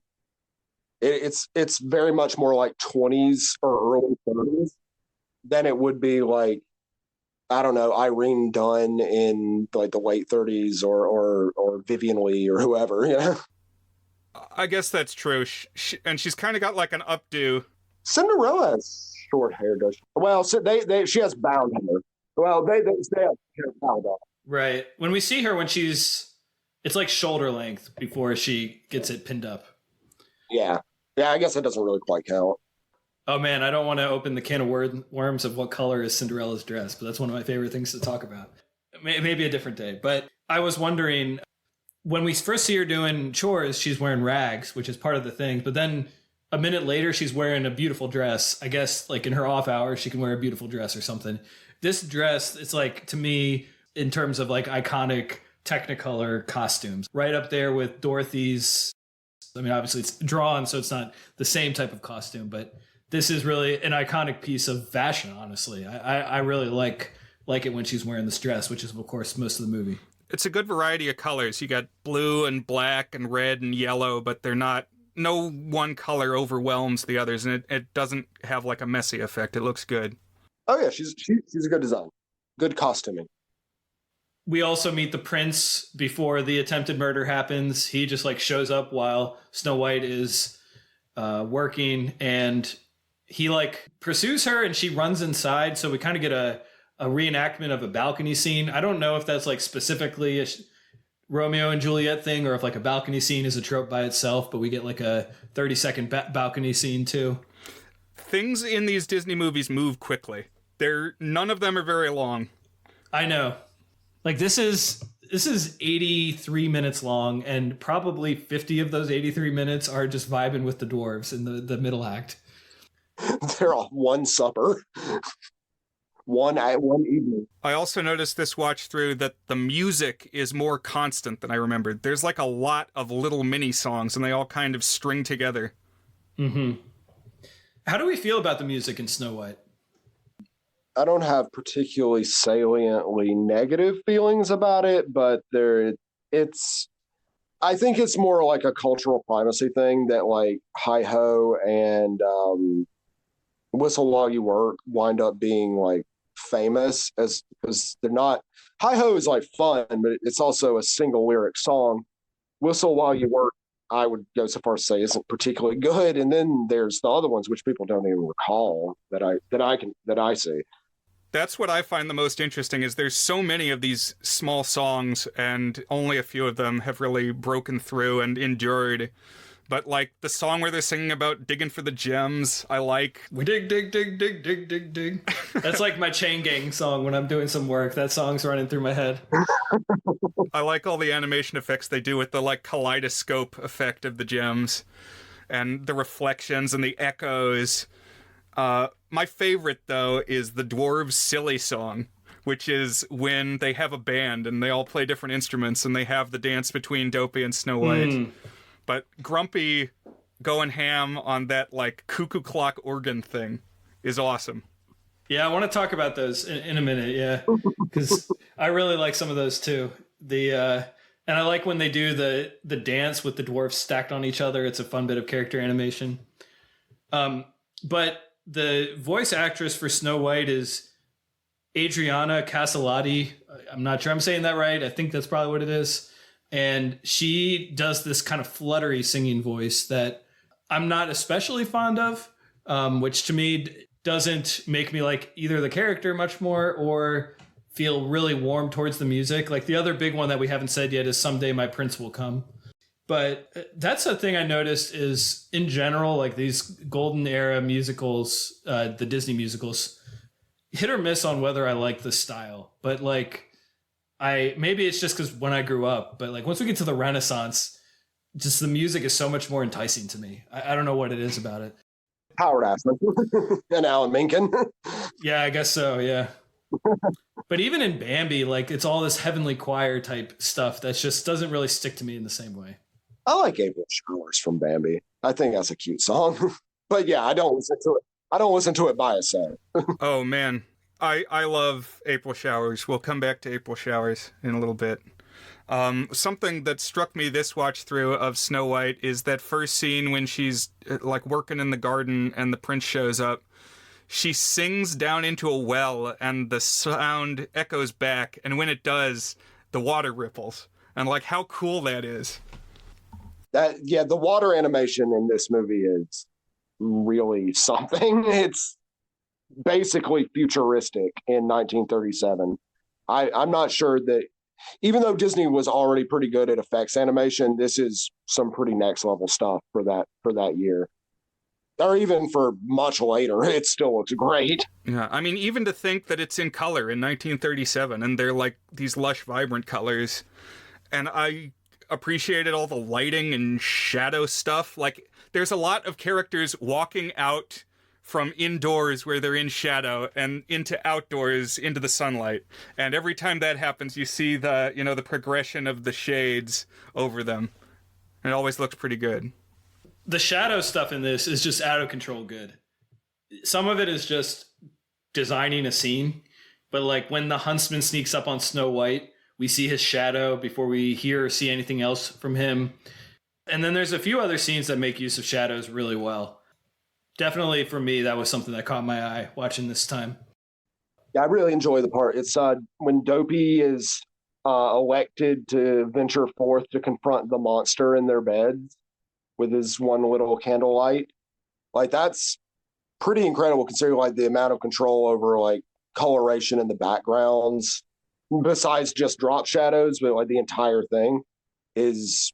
It's very much more like 20s or early 30s than it would be I don't know, Irene Dunn in the late 30s or Vivian Lee or whoever. Yeah, I guess that's true. And she's kind of got an updo. Cinderella has short hair, does she? Well, so she has bound hair. Well, they have hair bound off. Right. When we see her, it's like shoulder length before she gets it pinned up. Yeah. Yeah, I guess that doesn't really quite count. Oh man, I don't want to open the can of worms of what color is Cinderella's dress, but that's one of my favorite things to talk about. Maybe a different day. But I was wondering, when we first see her doing chores, she's wearing rags, which is part of the thing. But then a minute later, she's wearing a beautiful dress. I guess in her off hours, she can wear a beautiful dress or something. This dress, it's to me, in terms of iconic Technicolor costumes, right up there with Dorothy's. I mean, obviously it's drawn, so it's not the same type of costume, but this is really an iconic piece of fashion, honestly. I really like it when she's wearing this dress, which is, of course, most of the movie. It's a good variety of colors. You got blue and black and red and yellow, but they're not... No one color overwhelms the others, and it doesn't have a messy effect. It looks good. Oh, yeah, she's a good design. Good costuming. We also meet the prince before the attempted murder happens. He just shows up while Snow White is working, and he pursues her, and she runs inside. So we kind of get a reenactment of a balcony scene. I don't know if that's specifically a Romeo and Juliet thing, or if a balcony scene is a trope by itself, but we get a 30-second balcony scene too. Things in these Disney movies move quickly. None of them are very long. I know. This is 83 minutes long, and probably 50 of those 83 minutes are just vibing with the dwarves in the middle act. They're all one supper. One evening. I also noticed this watch through that the music is more constant than I remembered. There's a lot of little mini songs, and they all kind of string together. Mm-hmm. How do we feel about the music in Snow White? I don't have particularly saliently negative feelings about it, but I think it's more a cultural primacy thing that Hi Ho and Whistle While You Work wind up being famous because they're not. Hi Ho is fun, but it's also a single lyric song. Whistle While You Work, I would go so far as to say, isn't particularly good. And then there's the other ones which people don't even recall that I see. That's what I find the most interesting is there's so many of these small songs, and only a few of them have really broken through and endured. But the song where they're singing about digging for the gems, I like. We dig, dig, dig, dig, dig, dig, dig. That's my chain gang song when I'm doing some work. That song's running through my head. I like all the animation effects they do with the kaleidoscope effect of the gems and the reflections and the echoes. My favorite, though, is the Dwarves' Silly Song, which is when they have a band and they all play different instruments and they have the dance between Dopey and Snow White. But Grumpy going ham on that cuckoo clock organ thing is awesome. Yeah, I want to talk about those in a minute, yeah. Because I really like some of those too. And I like when they do the dance with the dwarfs stacked on each other. It's a fun bit of character animation. But the voice actress for Snow White is Adriana Casalati. I'm not sure I'm saying that right. I think that's probably what it is. And she does this kind of fluttery singing voice that I'm not especially fond of, which to me doesn't make me like either the character much more or feel really warm towards the music. Like the other big one that we haven't said yet is Someday My Prince Will Come. But that's the thing I noticed is in general, like these golden era musicals, the Disney musicals, hit or miss on whether I like the style. But like, maybe it's just because when I grew up, but like once we get to the Renaissance, just the music is so much more enticing to me. I don't know what it is about it. Howard Ashman and Alan Menken. Yeah, I guess so. Yeah. But even in Bambi, like it's all this heavenly choir type stuff that just doesn't really stick to me in the same way. I like April Showers from Bambi. I think that's a cute song. But yeah, I don't listen to it. I don't listen to it by itself. Oh man, I love April Showers. We'll come back to April Showers in a little bit. Something that struck me this watch through of Snow White is that first scene when she's like working in the garden and the prince shows up. She sings down into a well and the sound echoes back, and when it does, the water ripples. And like how cool that is. The water animation in this movie is really something. It's basically futuristic in 1937. I'm not sure that, even though Disney was already pretty good at effects animation, this is some pretty next level stuff for that year. Or even for much later, it still looks great. Yeah, I mean, even to think that it's in color in 1937, and they're like these lush, vibrant colors. And I appreciated all the lighting and shadow stuff. Like, there's a lot of characters walking out from indoors where they're in shadow and into outdoors into the sunlight. And every time that happens, you see the progression of the shades over them. And it always looks pretty good. The shadow stuff in this is just out of control good. Some of it is just designing a scene, but like when the huntsman sneaks up on Snow White, we see his shadow before we hear or see anything else from him. And then there's a few other scenes that make use of shadows really well. Definitely for me, that was something that caught my eye watching this time. Yeah, I really enjoy the part. It's when Dopey is elected to venture forth to confront the monster in their beds with his one little candlelight. Like, that's pretty incredible considering like the amount of control over like coloration in the backgrounds, besides just drop shadows, but like the entire thing is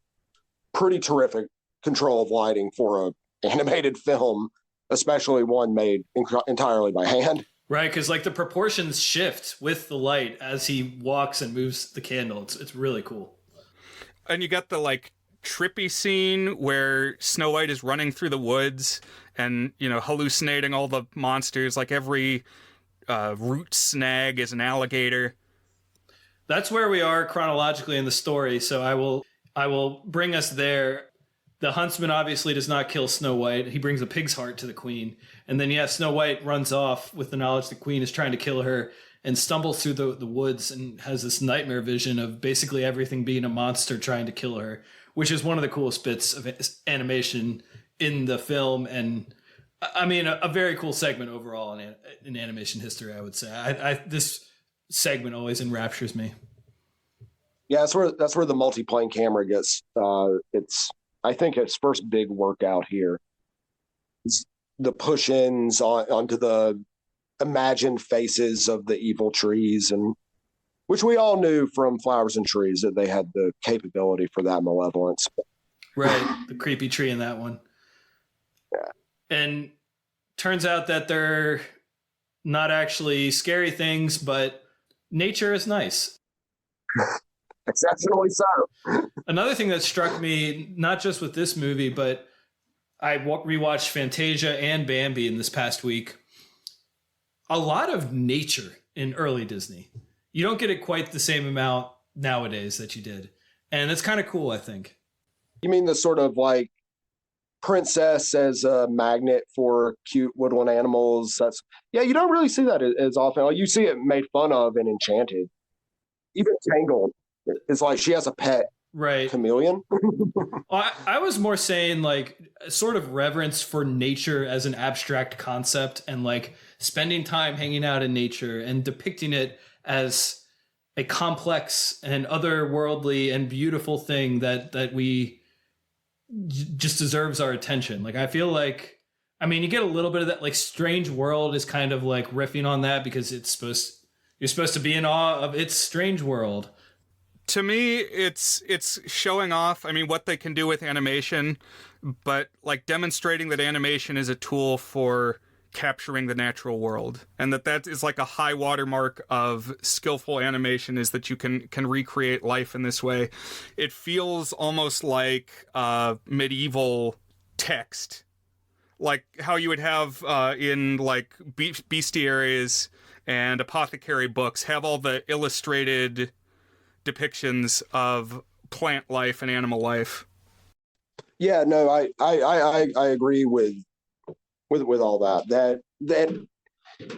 pretty terrific control of lighting for a animated film, especially one made entirely by hand. Right, because like the proportions shift with the light as he walks and moves the candle. It's really cool. And you got the like trippy scene where Snow White is running through the woods and, hallucinating all the monsters. Like every root snag is an alligator. That's where we are chronologically in the story, so I will bring us there. The huntsman obviously does not kill Snow White. He brings a pig's heart to the queen. And then, Snow White runs off with the knowledge the queen is trying to kill her and stumbles through the woods and has this nightmare vision of basically everything being a monster trying to kill her, which is one of the coolest bits of animation in the film. And I mean, a very cool segment overall in animation history, I would say. This segment always enraptures me. Yeah, that's where the multi-plane camera gets I think its first big workout here. It's the push-ins onto the imagined faces of the evil trees, and which we all knew from Flowers and Trees that they had the capability for that malevolence. Right, the creepy tree in that one. Yeah. And turns out that they're not actually scary things, but nature is nice. Exceptionally so. Another thing that struck me, not just with this movie, but I rewatched Fantasia and Bambi in this past week. A lot of nature in early Disney. You don't get it quite the same amount nowadays that you did. And it's kind of cool, I think. You mean the sort of like princess as a magnet for cute woodland animals? You don't really see that as often. Like, you see it made fun of in Enchanted. Even Tangled. It's like she has a pet chameleon. I was more saying like sort of reverence for nature as an abstract concept and like spending time hanging out in nature and depicting it as a complex and otherworldly and beautiful thing that we just deserves our attention. Like, I feel like, I mean, you get a little bit of that, like Strange World is kind of like riffing on that because it's supposed, You're supposed to be in awe of its strange world. To me, it's showing off, I mean, what they can do with animation, but like demonstrating that animation is a tool for capturing the natural world, and that is like a high watermark of skillful animation, is that you can recreate life in this way. It feels almost like medieval text, like how you would have in like bestiaries and apothecary books, have all the illustrated depictions of plant life and animal life. Yeah, no, I agree with all that. That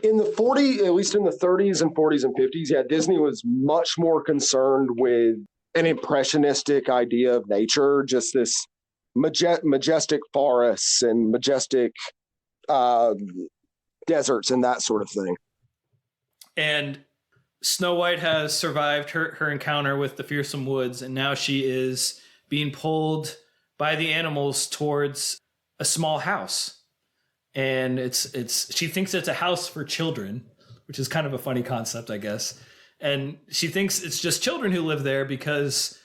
in the 40, at least in the 30s and 40s and 50s, yeah, Disney was much more concerned with an impressionistic idea of nature, just this majestic forests and majestic deserts and that sort of thing. And Snow White has survived her encounter with the fearsome woods, and now she is being pulled by the animals towards a small house. And she thinks it's a house for children, which is kind of a funny concept, I guess. And she thinks it's just children who live there because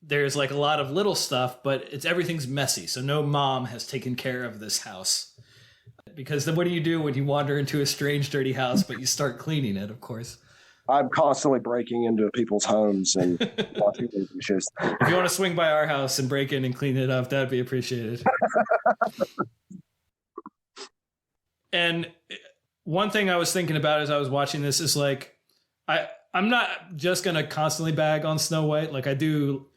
there's like a lot of little stuff, but everything's messy. So no mom has taken care of this house. Because then what do you do when you wander into a strange, dirty house, but you start cleaning it, of course? I'm constantly breaking into people's homes and watching these issues. If you want to swing by our house and break in and clean it up, that'd be appreciated. And one thing I was thinking about as I was watching this is like, I'm not just going to constantly bag on Snow White. Like, I do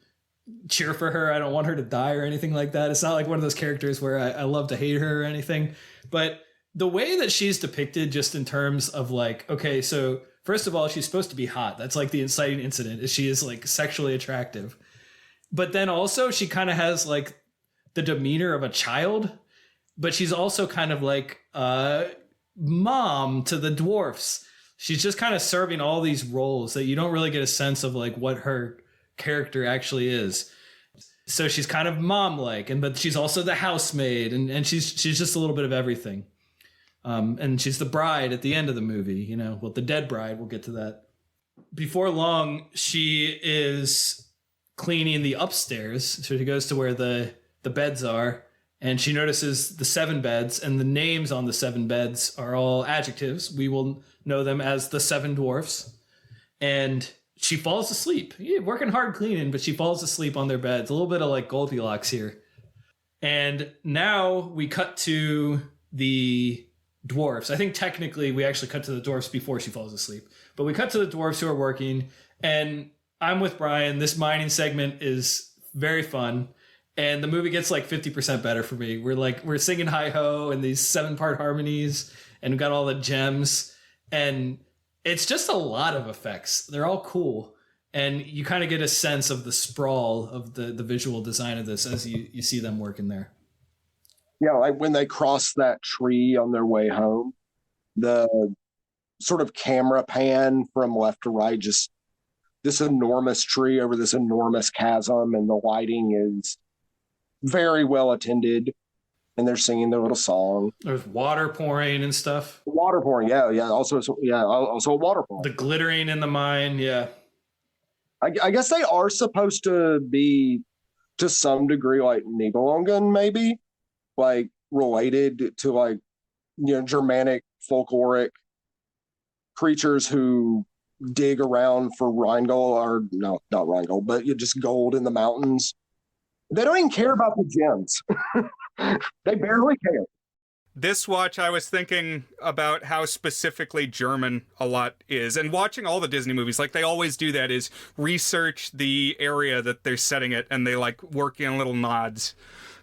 cheer for her. I don't want her to die or anything like that. It's not like one of those characters where I love to hate her or anything. But the way that she's depicted, just in terms of like, okay, so first of all, she's supposed to be hot. That's like the inciting incident, is she is like sexually attractive. But then also she kind of has like the demeanor of a child, but she's also kind of like mom to the dwarfs. She's just kind of serving all these roles that you don't really get a sense of like what her character actually is. So she's kind of mom-like, but she's also the housemaid, and she's just a little bit of everything. And she's the bride at the end of the movie, well, the dead bride. We'll get to that. Before long, she is cleaning the upstairs. So she goes to where the beds are, and she notices the 7 beds, and the names on the 7 beds are all adjectives. We will know them as the 7 Dwarfs. And she falls asleep. Yeah, working hard cleaning, but she falls asleep on their beds. A little bit of like Goldilocks here. And now we cut to the dwarfs. I think technically we actually cut to the dwarfs before she falls asleep. But we cut to the dwarfs who are working. And I'm with Brian. This mining segment is very fun. And the movie gets like 50% better for me. We're singing hi-ho and these 7-part harmonies, and we've got all the gems. And it's just a lot of effects. They're all cool. And you kind of get a sense of the sprawl of the visual design of this as you see them working there. Yeah, like when they cross that tree on their way home, the sort of camera pan from left to right, just this enormous tree over this enormous chasm, and the lighting is very well attended. And they're singing their little song. There's water pouring and stuff. Water pouring, yeah. Also a water pouring. The glittering in the mine, yeah. I guess they are supposed to be, to some degree, like Nibelungen, maybe, like related to like Germanic folkloric creatures who dig around for Rheingold, or no, not Rheingold, but just gold in the mountains. They don't even care about the gems. They barely care. This watch, I was thinking about how specifically German a lot is. And watching all the Disney movies, like they always do that, is research the area that they're setting it, and they like work in little nods.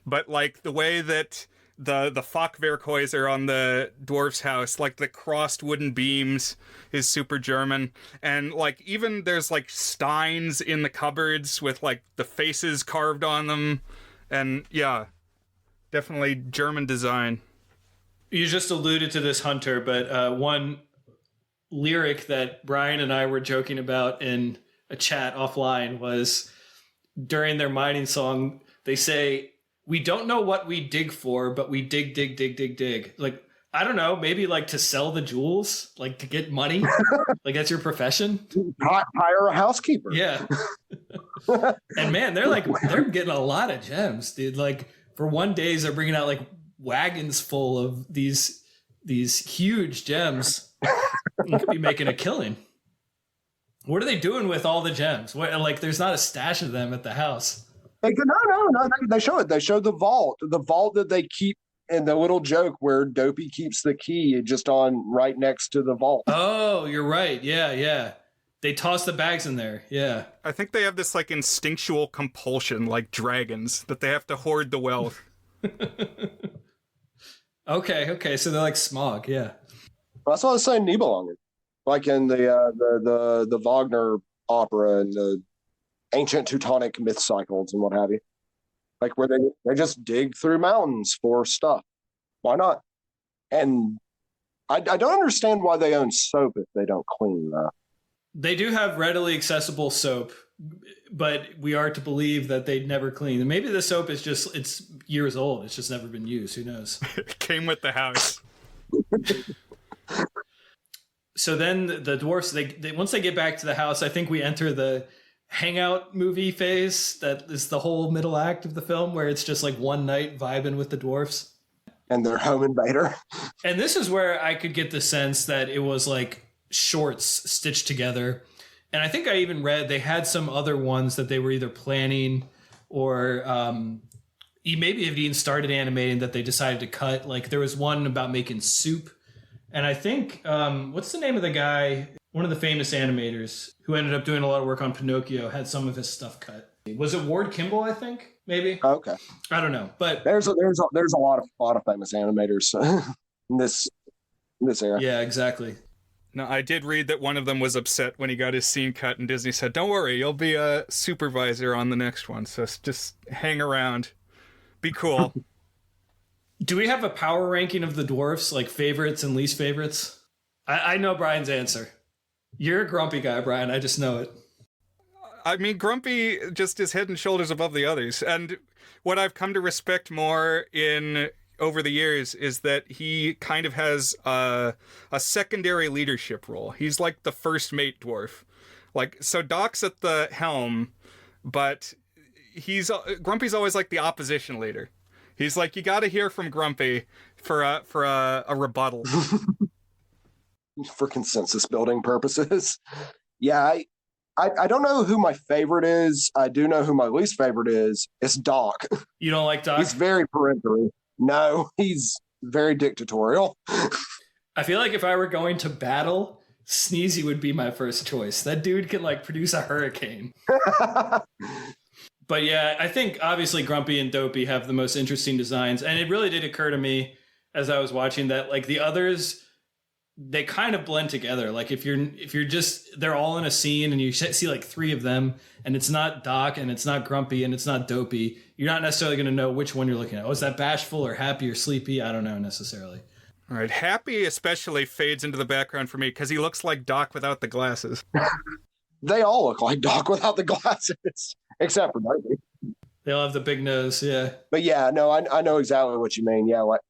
But like the way that the Fachwerkhäuser on the dwarf's house, like the crossed wooden beams, is super German. And like even there's like steins in the cupboards with like the faces carved on them. And yeah, definitely German design. You just alluded to this, Hunter, but one lyric that Brian and I were joking about in a chat offline was, during their mining song, they say, "We don't know what we dig for, but we dig, dig, dig, dig, dig." Like, I don't know, maybe like to sell the jewels, like to get money. Like that's your profession. Hire a housekeeper. Yeah. And man, they're getting a lot of gems, dude. Like for one days, they're bringing out like wagons full of these huge gems. You could be making a killing. What are they doing with all the gems? What, like, there's not a stash of them at the house. No. They show it. They show the vault that they keep in the little joke where Dopey keeps the key just on right next to the vault. Oh, you're right. Yeah. They toss the bags in there. Yeah. I think they have this like instinctual compulsion, like dragons, that they have to hoard the wealth. Okay. So they're like Smog. Yeah. That's what I was saying. Nibelungen, like in the Wagner opera and the ancient Teutonic myth cycles and what have you. Like where they just dig through mountains for stuff. Why not? And I don't understand why they own soap if they don't clean that. They do have readily accessible soap, but we are to believe that they'd never clean. And maybe the soap is just, it's years old. It's just never been used. Who knows? It came with the house. So then the dwarfs, they once they get back to the house, I think we enter the hangout movie phase. That is the whole middle act of the film where it's just like one night vibing with the dwarfs. And their home invader. And this is where I could get the sense that it was like shorts stitched together. And I think I even read they had some other ones that they were either planning or maybe have even started animating that they decided to cut. Like there was one about making soup. And I think, what's the name of the guy? One of the famous animators who ended up doing a lot of work on Pinocchio had some of his stuff cut. Was it Ward Kimball, I think? Maybe? Okay. I don't know. But there's a lot of famous animators in this era. Yeah, exactly. No, I did read that one of them was upset when he got his scene cut, and Disney said, "Don't worry, you'll be a supervisor on the next one, so just hang around. Be cool." Do we have a power ranking of the dwarfs, like favorites and least favorites? I know Brian's answer. You're a grumpy guy, Brian. I just know it. I mean, Grumpy just is head and shoulders above the others. And what I've come to respect more over the years is that he kind of has a secondary leadership role. He's like the first mate dwarf. Like, so Doc's at the helm, but Grumpy's always like the opposition leader. He's like, you got to hear from Grumpy for a rebuttal. For consensus building purposes. Yeah, I don't know who my favorite is. I do know who my least favorite is. It's Doc. You don't like Doc? He's very peremptory. No, he's very dictatorial. I feel like if I were going to battle, Sneezy would be my first choice. That dude can like produce a hurricane. But yeah, I think obviously Grumpy and Dopey have the most interesting designs. And it really did occur to me as I was watching that like the others, they kind of blend together. Like if you're just, they're all in a scene and you see like three of them and it's not Doc and it's not Grumpy and it's not Dopey, you're not necessarily going to know which one you're looking at. Oh, is that bashful or happy or sleepy? I don't know necessarily. All right. Happy especially fades into the background for me because he looks like Doc without the glasses. They all look like Doc without the glasses, except for Dopey. They all have the big nose, yeah. But yeah, no, I know exactly what you mean. Yeah, like,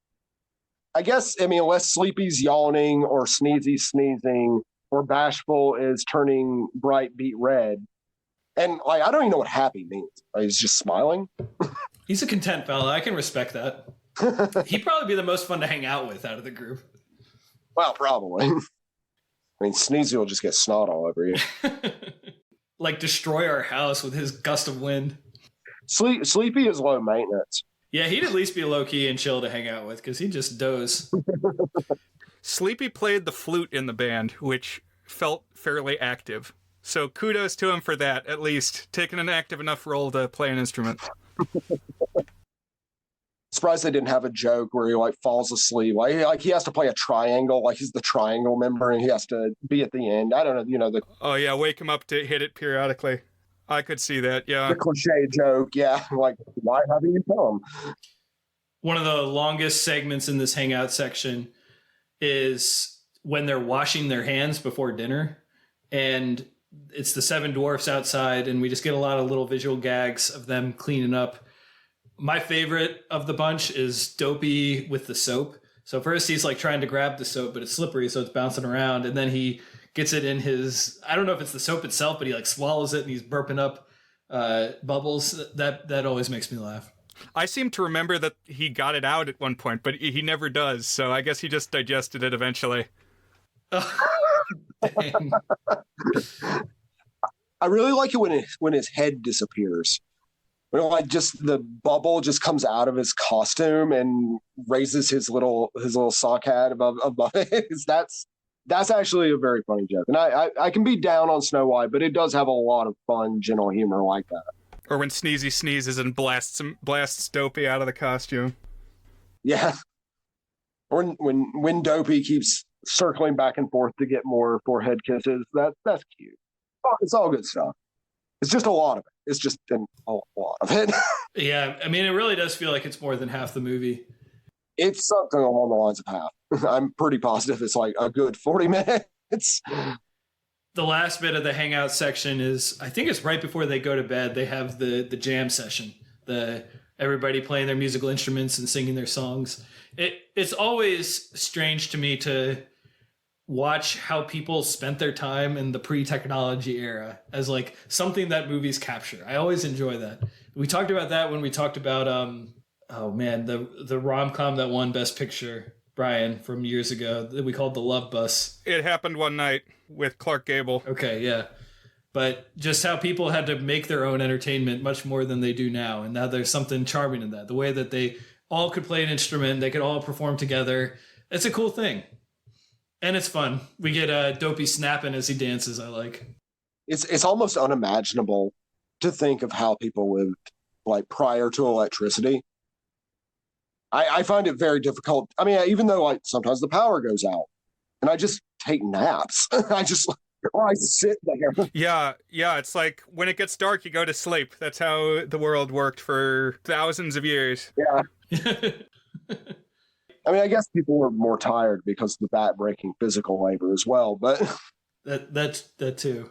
I guess, I mean, unless Sleepy's yawning or Sneezy's sneezing or Bashful is turning bright beet red. And like, I don't even know what happy means. Like, he's just smiling. He's a content fella. I can respect that. He'd probably be the most fun to hang out with out of the group. Well, probably. I mean, Sneezy will just get snot all over you. Like destroy our house with his gust of wind. Sleepy is low maintenance. Yeah, he'd at least be low-key and chill to hang out with because he'd just doze. Sleepy played the flute in the band, which felt fairly active. So kudos to him for that, at least, taking an active enough role to play an instrument. Surprised they didn't have a joke where he like falls asleep. Like he has to play a triangle, like he's the triangle member and he has to be at the end. I don't know, Oh yeah, wake him up to hit it periodically. I could see that, yeah. The cliche joke, yeah. Like, why haven't you tell him? One of the longest segments in this hangout section is when they're washing their hands before dinner. And it's the Seven Dwarfs outside, and we just get a lot of little visual gags of them cleaning up. My favorite of the bunch is Dopey with the soap. So first he's like trying to grab the soap, but it's slippery, so it's bouncing around. And then he gets it in his, I don't know if it's the soap itself, but he like swallows it and he's burping up bubbles. That always makes me laugh. I seem to remember that he got it out at one point, but he never does. So I guess he just digested it eventually. Dang. I really like it when his head disappears. When like just the bubble just comes out of his costume and raises his little sock hat above his. That's actually a very funny joke. And I can be down on Snow White, but it does have a lot of fun, gentle humor like that. Or when Sneezy sneezes and blasts Dopey out of the costume. Yeah. Or when Dopey keeps circling back and forth to get more forehead kisses. That's cute. Oh, it's all good stuff. It's just a lot of it. It's just a lot of it. Yeah, I mean, it really does feel like it's more than half the movie. It's something along the lines of half. I'm pretty positive it's like a good 40 minutes. The last bit of the hangout section is, I think it's right before they go to bed. They have the jam session, everybody playing their musical instruments and singing their songs. It's always strange to me to watch how people spent their time in the pre-technology era as like something that movies capture. I always enjoy that. We talked about that when we talked about the rom-com that won Best Picture, Brian, from years ago, that we called The Love Bus. It happened one night with Clark Gable. Okay, yeah. But just how people had to make their own entertainment much more than they do now. And now there's something charming in that. The way that they all could play an instrument, they could all perform together. It's a cool thing. And it's fun. We get Dopey snapping as he dances, I like. It's almost unimaginable to think of how people lived like prior to electricity. I find it very difficult. I mean, even though like sometimes the power goes out and I just take naps. I sit there. Yeah. It's like when it gets dark, you go to sleep. That's how the world worked for thousands of years. Yeah. I mean, I guess people were more tired because of the back-breaking physical labor as well, but that too.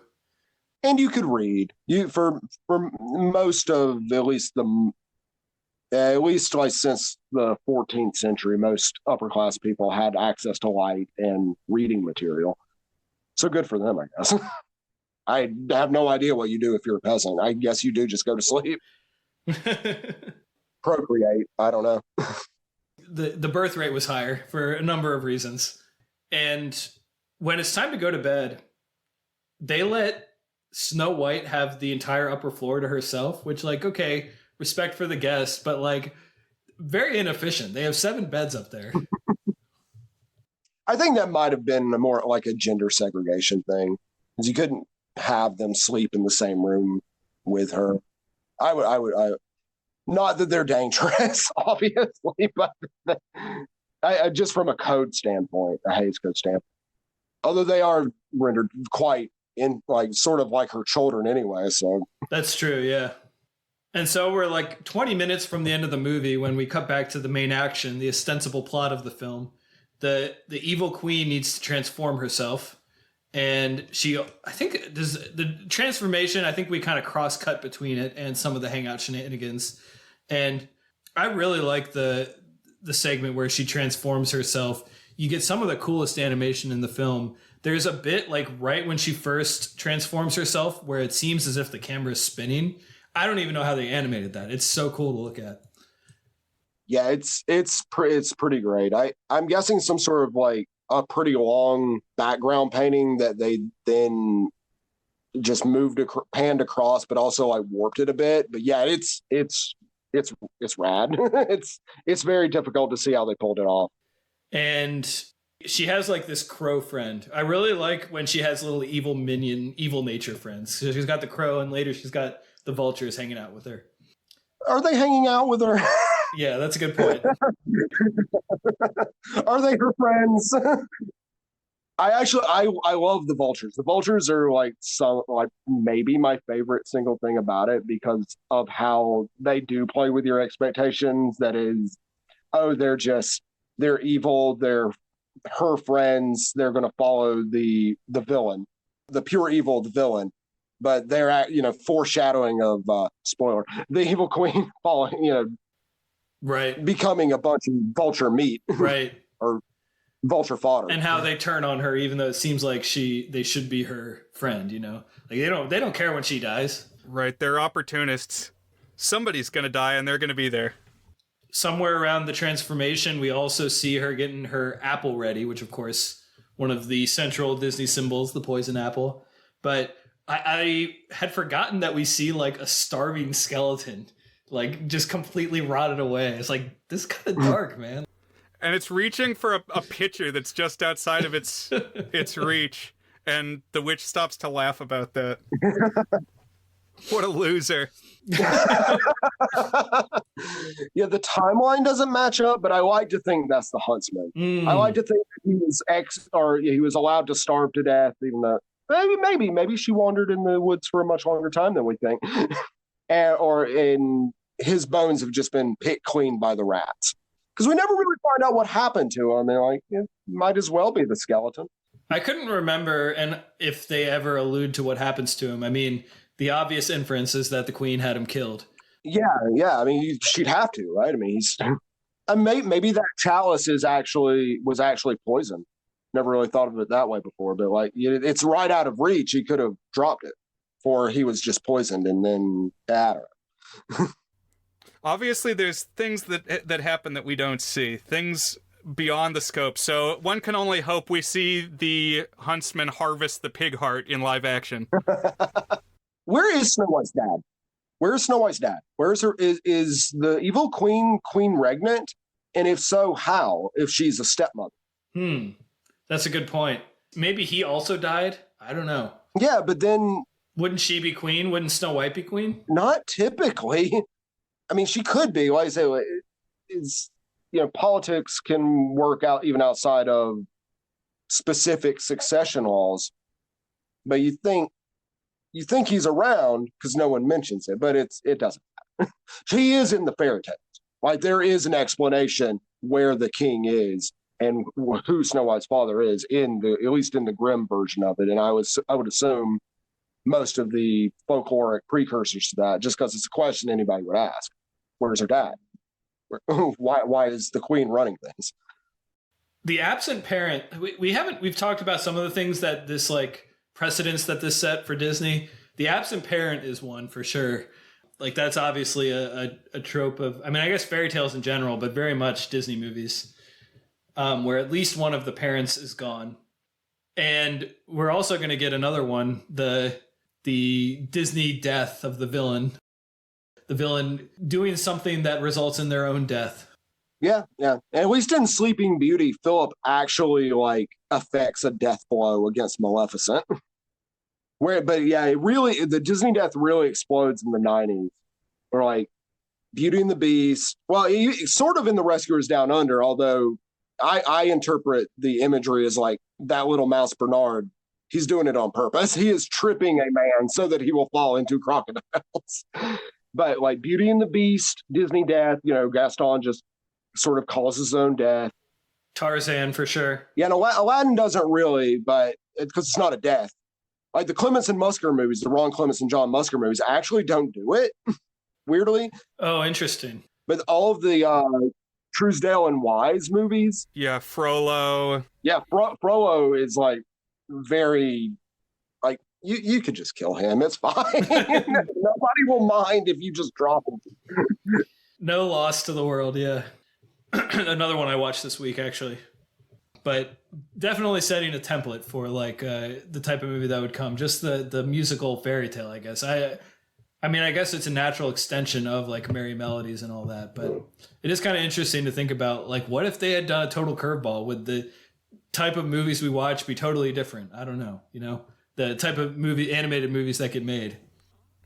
And you could read. For most of at least like since the 14th century, most upper-class people had access to light and reading material. So good for them, I guess. I have no idea what you do if you're a peasant. I guess you do just go to sleep. Procreate. I don't know. The birth rate was higher for a number of reasons. And when it's time to go to bed, they let Snow White have the entire upper floor to herself, which, like, okay, respect for the guests, but like very inefficient. They have 7 beds up there. I think that might have been more like a gender segregation thing, because you couldn't have them sleep in the same room with her. I would not that they're dangerous, obviously, but I just from a code standpoint, a Hays Code standpoint, although they are rendered quite in like sort of like her children anyway. So that's true, yeah. And so we're like 20 minutes from the end of the movie when we cut back to the main action, the ostensible plot of the film. The evil queen needs to transform herself. And I think does the transformation, I think we kind of cross-cut between it and some of the hangout shenanigans. And I really like the segment where she transforms herself. You get some of the coolest animation in the film. There's a bit like right when she first transforms herself where it seems as if the camera is spinning. I don't even know how they animated that. It's so cool to look at. Yeah, it's pretty great. I'm guessing some sort of like a pretty long background painting that they then just panned across, but also like warped it a bit. But yeah, it's rad. it's very difficult to see how they pulled it off. And she has like this crow friend. I really like when she has little evil minion, evil nature friends. So she's got the crow, and later she's got the vultures hanging out with her. Are they hanging out with her? Yeah, that's a good point. Are they her friends? I love the vultures. The vultures are like maybe my favorite single thing about it because of how they do play with your expectations. That is, they're evil. They're her friends. They're going to follow the villain, the pure evil of the villain. But they're foreshadowing of spoiler, the evil queen following, right, becoming a bunch of vulture meat. Right. or vulture fodder. And how they turn on her, even though it seems like they should be her friend, like they don't care when she dies. Right. They're opportunists. Somebody's going to die and they're going to be there. Somewhere around the transformation, we also see her getting her apple ready, which of course, one of the central Disney symbols, the poison apple. But I had forgotten that we see like a starving skeleton, like just completely rotted away. It's like, this is kind of dark, man. And it's reaching for a pitcher that's just outside of its reach. And the witch stops to laugh about that. What a loser. Yeah, the timeline doesn't match up, but I like to think that's the huntsman. I like to think that he was allowed to starve to death, even though maybe she wandered in the woods for a much longer time than we think. Or his bones have just been picked clean by the rats. Because we never really find out what happened to him. They're like, it might as well be the skeleton. I couldn't remember and if they ever allude to what happens to him. I mean, the obvious inference is that the queen had him killed. Yeah. I mean, she'd have to, right? I mean, maybe that chalice was actually poisoned. Never really thought of it that way before, but like it's right out of reach. He could have dropped it, or he was just poisoned and then Obviously, there's things that happen that we don't see, things beyond the scope. So one can only hope we see the huntsman harvest the pig heart in live action. Where is Snow White's dad? Where's Snow White's dad? Where's her? Is the evil queen regnant? And if so, how? If she's a stepmother? That's a good point. Maybe he also died. I don't know. Yeah, but then wouldn't she be queen? Wouldn't Snow White be queen? Not typically. I mean, she could be. Like I say, politics can work out even outside of specific succession laws. But you think he's around because no one mentions it, but it doesn't matter. He is in the fairy tales. Like there is an explanation where the king is and who Snow White's father is at least in the Grimm version of it. And I would assume most of the folkloric precursors to that, just because it's a question anybody would ask. Where's her dad? Why is the queen running things? The absent parent, we've talked about some of the things that this like precedents that this set for Disney. The absent parent is one for sure. Like that's obviously a trope of, I mean, I guess fairy tales in general, but very much Disney movies, where at least one of the parents is gone. And we're also going to get another one, the Disney death of the villain doing something that results in their own death. Yeah. And at least in Sleeping Beauty, Philip actually like affects a death blow against Maleficent. The Disney death really explodes in the 90s. Where like Beauty and the Beast, well, sort of in The Rescuers Down Under, although I interpret the imagery as like that little mouse Bernard. He's doing it on purpose. He is tripping a man so that he will fall into crocodiles. But like Beauty and the Beast, Disney death, Gaston just sort of causes his own death. Tarzan for sure. Yeah, and Aladdin doesn't really, but because it's not a death. Like the Clements and Musker movies, the Ron Clements and John Musker movies actually don't do it, weirdly. Oh, interesting. But all of the Truesdale and Wise movies. Yeah, Frollo. Yeah, Frollo is like very, like, you could just kill him. It's fine. Nobody will mind if you just drop him. No loss to the world, yeah. Another one I watched this week, actually. But definitely setting a template for like the type of movie that would come. Just the musical fairy tale, I guess. I mean, I guess it's a natural extension of like Merry Melodies and all that. But it is kind of interesting to think about, like, what if they had done a total curveball? Would the type of movies we watch be totally different? I don't know. The type of animated movies that get made.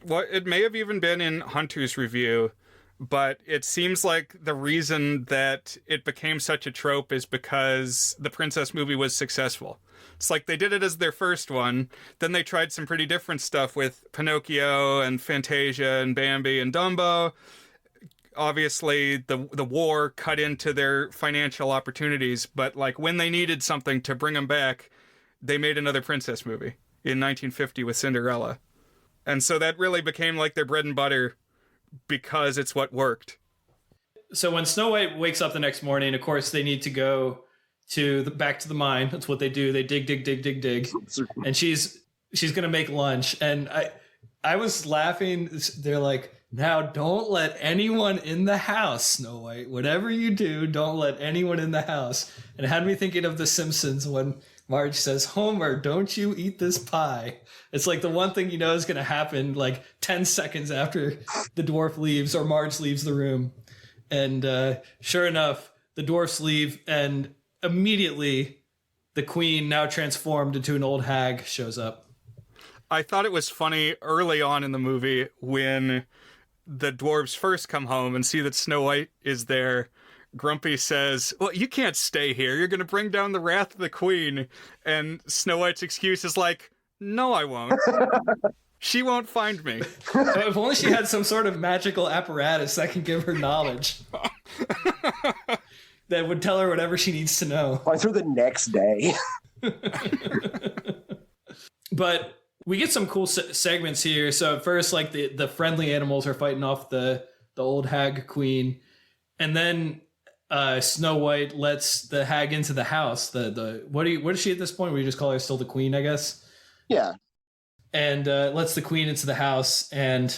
Well, it may have even been in Hunter's review, but it seems like the reason that it became such a trope is because the princess movie was successful. It's like they did it as their first one, then they tried some pretty different stuff with Pinocchio and Fantasia and Bambi and Dumbo. Obviously, the war cut into their financial opportunities, but like when they needed something to bring them back, they made another princess movie in 1950 with Cinderella. And so that really became like their bread and butter because it's what worked. So when Snow White wakes up the next morning, of course, they need to go back to the mine. That's what they do. They dig, and she's gonna make lunch. And I was laughing. They're like, now don't let anyone in the house, Snow White. Whatever you do, don't let anyone in the house. And it had me thinking of The Simpsons when Marge says, Homer, don't you eat this pie. It's like the one thing you know is going to happen like 10 seconds after the dwarf leaves or Marge leaves the room. And sure enough, the dwarfs leave, and immediately the queen, now transformed into an old hag, shows up. I thought it was funny early on in the movie when the dwarves first come home and see that Snow White is there. Grumpy says, well, you can't stay here. You're going to bring down the wrath of the queen. And Snow White's excuse is like, no, I won't. She won't find me. If only she had some sort of magical apparatus that can give her knowledge. That would tell her whatever she needs to know. Find her the next day. But we get some cool segments here. So at first, like the friendly animals are fighting off the old hag queen. And then Snow White lets the hag into the house. What is she at this point? We just call her still the queen, I guess. Yeah. And lets the queen into the house. And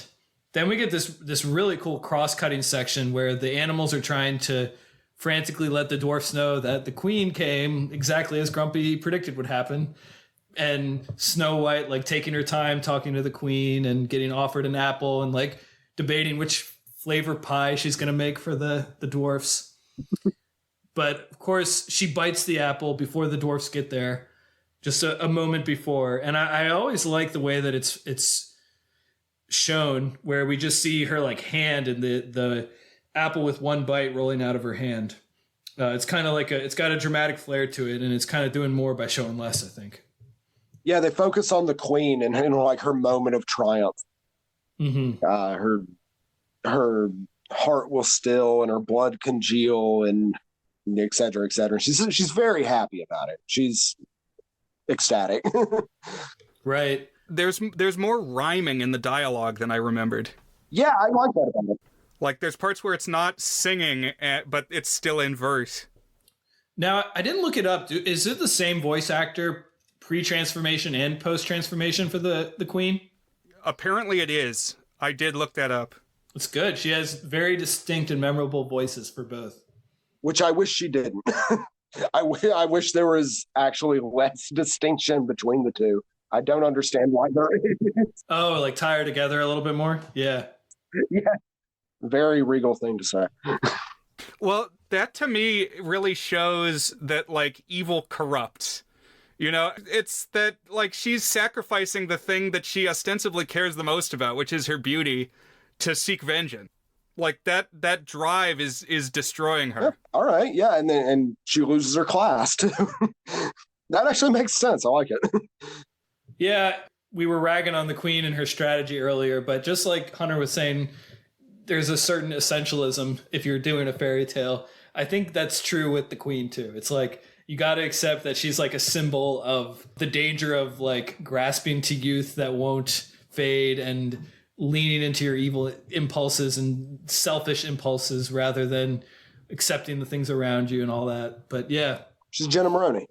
then we get this really cool cross-cutting section where the animals are trying to frantically let the dwarfs know that the queen came exactly as Grumpy predicted would happen. And Snow White, like, taking her time talking to the queen and getting offered an apple and, like, debating which flavor pie she's going to make for the dwarfs. But, of course, she bites the apple before the dwarfs get there, just a moment before. And I always like the way that it's shown, where we just see her, like, hand and the apple with one bite rolling out of her hand. It's kind of like it's got a dramatic flair to it, and it's kind of doing more by showing less, I think. Yeah, they focus on the queen and like her moment of triumph. Mm-hmm. Her heart will still and her blood congeal and et cetera, et cetera. She's very happy about it. She's ecstatic. Right. There's more rhyming in the dialogue than I remembered. Yeah, I like that about it. Like, there's parts where it's not singing, but it's still in verse. Now, I didn't look it up. Is it the same voice actor pre-transformation and post-transformation for the queen? Apparently it is. I did look that up. It's good. She has very distinct and memorable voices for both. Which I wish she didn't. I wish there was actually less distinction between the two. I don't understand why there is. Oh, like tie her together a little bit more? Yeah. Yeah. Very regal thing to say. Well, that to me really shows that, like, evil corrupts. You know, it's that, like, she's sacrificing the thing that she ostensibly cares the most about, which is her beauty, to seek vengeance. Like, that drive is destroying her. Yeah, all right, yeah, and she loses her class too. That actually makes sense. I like it. Yeah, we were ragging on the queen and her strategy earlier, but just like Hunter was saying, there's a certain essentialism if you're doing a fairy tale. I think that's true with the queen too. It's like, you got to accept that she's like a symbol of the danger of, like, grasping to youth that won't fade and leaning into your evil impulses and selfish impulses rather than accepting the things around you and all that. But yeah. She's Jenna Maroney.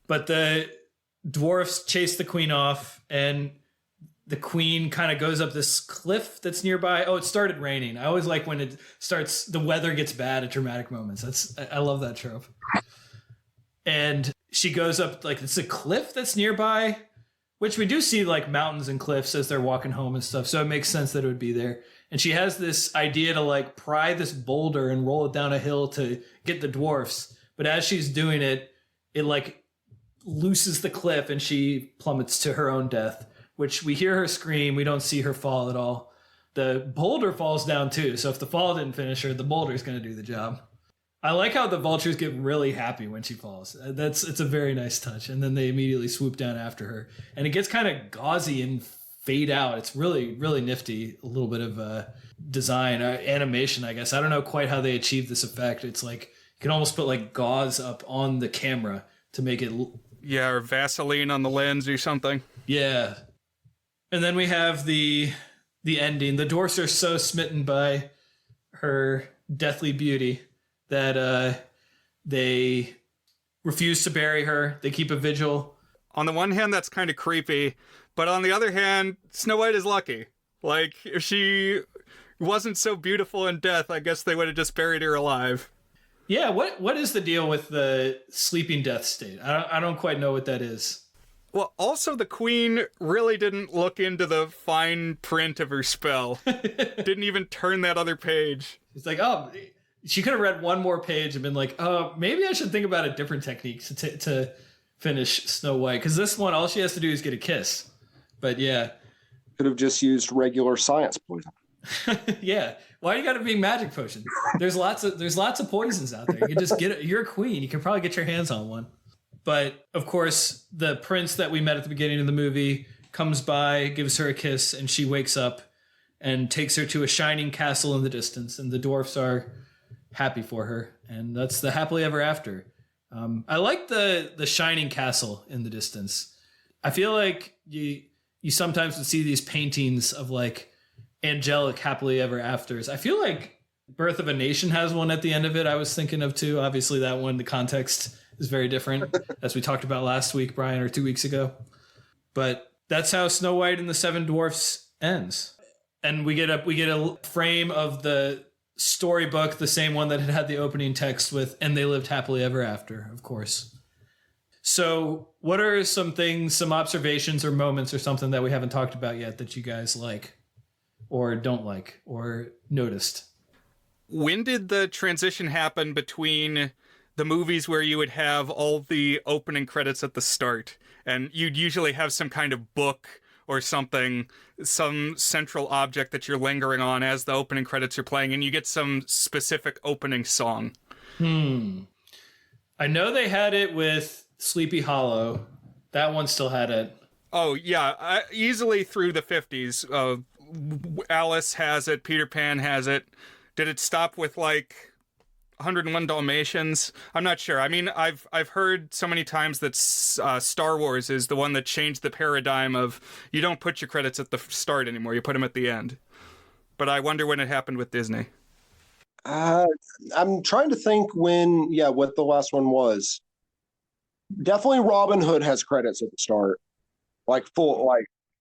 But the dwarfs chase the queen off, and the queen kind of goes up this cliff that's nearby. Oh, it started raining. I always like when it starts, the weather gets bad at dramatic moments. I love that trope. And she goes up, like, it's a cliff that's nearby, which we do see, like, mountains and cliffs as they're walking home and stuff. So it makes sense that it would be there. And she has this idea to, like, pry this boulder and roll it down a hill to get the dwarfs. But as she's doing it, it, like, looses the cliff and she plummets to her own death, which we hear her scream. We don't see her fall at all. The boulder falls down too. So if the fall didn't finish her, the boulder is going to do the job. I like how the vultures get really happy when she falls. It's a very nice touch. And then they immediately swoop down after her. And it gets kind of gauzy and fade out. It's really, really nifty. A little bit of design, animation, I guess. I don't know quite how they achieved this effect. It's like you can almost put, like, gauze up on the camera to make it... Yeah, or Vaseline on the lens or something. Yeah. And then we have the ending. The dwarfs are so smitten by her deathly beauty that they refuse to bury her. They keep a vigil. On the one hand, that's kind of creepy, but on the other hand, Snow White is lucky. Like, if she wasn't so beautiful in death, I guess they would have just buried her alive. Yeah, what is the deal with the sleeping death state? I don't quite know what that is. Well, also the queen really didn't look into the fine print of her spell. Didn't even turn that other page. It's like, oh, she could have read one more page and been like, oh, maybe I should think about a different technique to finish Snow White. Because this one, all she has to do is get a kiss. But yeah. Could have just used regular science poison. Yeah. Why you got to be magic potion? There's lots of poisons out there. You can just get it. You're a queen. You can probably get your hands on one. But of course, the prince that we met at the beginning of the movie comes by, gives her a kiss, and she wakes up and takes her to a shining castle in the distance. And the dwarfs are happy for her. And that's the happily ever after. I like the shining castle in the distance. I feel like you sometimes would see these paintings of like angelic happily ever afters. I feel like Birth of a Nation has one at the end of it I was thinking of too. Obviously that one, the context is very different, as we talked about last week, Brian, or 2 weeks ago. But that's how Snow White and the Seven Dwarfs ends. And we get a frame of the storybook, the same one that had the opening text with "and they lived happily ever after," of course. So what are some observations or moments or something that we haven't talked about yet that you guys like or don't like or noticed? When did the transition happen between the movies where you would have all the opening credits at the start and you'd usually have some kind of book or something, some central object that you're lingering on as the opening credits are playing, and you get some specific opening song? I know they had it with Sleepy Hollow. That one still had it. Oh, yeah. Easily through the 50s. Alice has it. Peter Pan has it. Did it stop with, like, 101 Dalmatians? I'm not sure. I mean, I've heard so many times that Star Wars is the one that changed the paradigm of you don't put your credits at the start anymore. You put them at the end. But I wonder when it happened with Disney. I'm trying to think what the last one was. Definitely Robin Hood has credits at the start.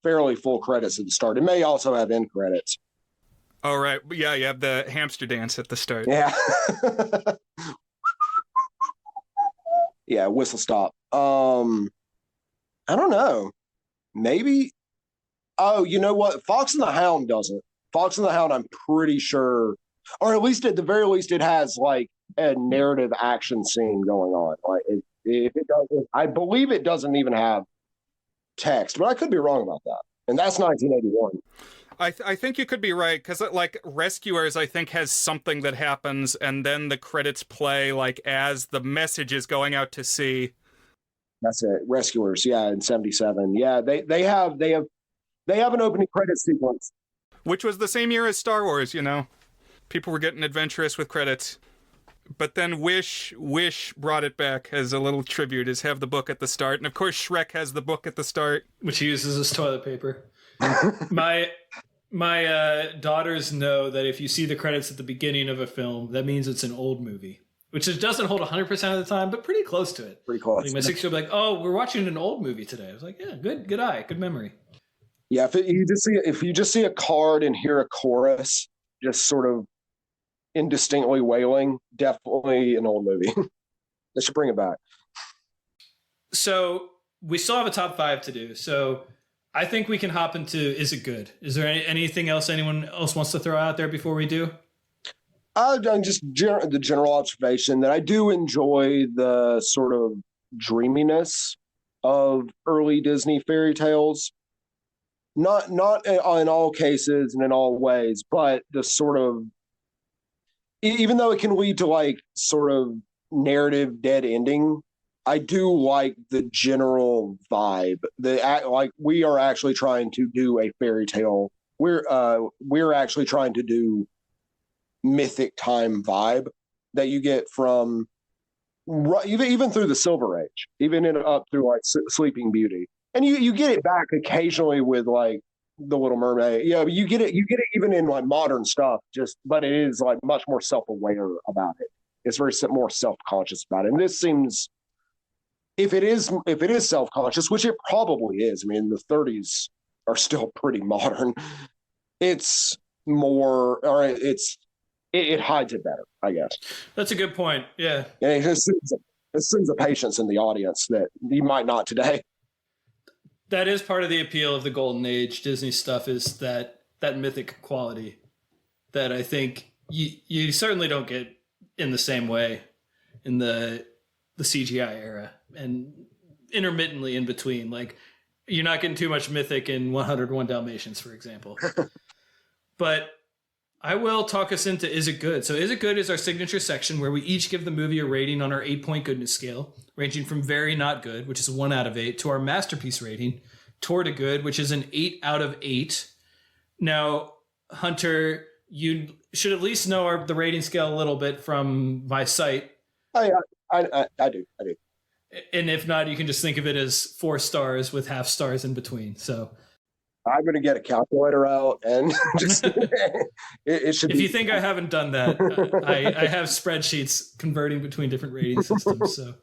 Fairly full credits at the start. It may also have end credits. Oh, right. Yeah, you have the hamster dance at the start. Yeah. Yeah, whistle stop. I don't know. Maybe. Oh, you know what? Fox and the Hound doesn't. Fox and the Hound, I'm pretty sure, or at least at the very least, it has like a narrative action scene going on. Like if it doesn't, I believe it doesn't even have text, but I could be wrong about that. And that's 1981. I think you could be right, because like Rescuers, I think, has something that happens, and then the credits play like as the message is going out to sea. That's it. Rescuers, yeah, in 77. Yeah, they have an opening credit sequence. Which was the same year as Star Wars, you know. People were getting adventurous with credits. But then Wish brought it back as a little tribute, is have the book at the start. And of course Shrek has the book at the start. Which he uses as toilet paper. My daughters know that if you see the credits at the beginning of a film, that means it's an old movie. Which it doesn't hold 100% of the time, but pretty close to it. Pretty close. Like my 6-year-old will be like, oh, we're watching an old movie today. I was like, yeah, good eye, good memory. Yeah, if you just see a card and hear a chorus just sort of indistinctly wailing, definitely an old movie. They should bring it back. So we still have a top 5 to do. So I think we can hop into Is It Good? Is there anything else anyone else wants to throw out there before we do? Just the general observation that I do enjoy the sort of dreaminess of early Disney fairy tales. Not in all cases and in all ways, but the sort of, even though it can lead to like sort of narrative dead ending, I do like the general vibe. Like we are actually trying to do a fairy tale. We're actually trying to do mythic time vibe that you get from even through the Silver Age, even up through like Sleeping Beauty. And you get it back occasionally with like The Little Mermaid. Yeah, but you get it even in like modern stuff, but it is like much more self-aware about it. more self-conscious about it. And this seems, if it is self-conscious, which it probably is. I mean, the 30s are still pretty modern. It's more, or it hides it better, I guess. That's a good point. Yeah. And it assumes a patience in the audience that you might not today. That is part of the appeal of the golden age Disney stuff, is that mythic quality that I think you certainly don't get in the same way in the CGI era, and intermittently in between. Like, you're not getting too much mythic in 101 Dalmatians, for example. But I will talk us into Is It Good? So Is It Good is our signature section where we each give the movie a rating on our 8-point goodness scale, ranging from very not good, which is a 1 out of 8, to our masterpiece rating, toward a good, which is an 8 out of 8. Now, Hunter, you should at least know the rating scale a little bit from my site. I do. And if not, you can just think of it as 4 stars with half stars in between. So I'm going to get a calculator out and just it should. If you think I haven't done that, I have spreadsheets converting between different rating systems. So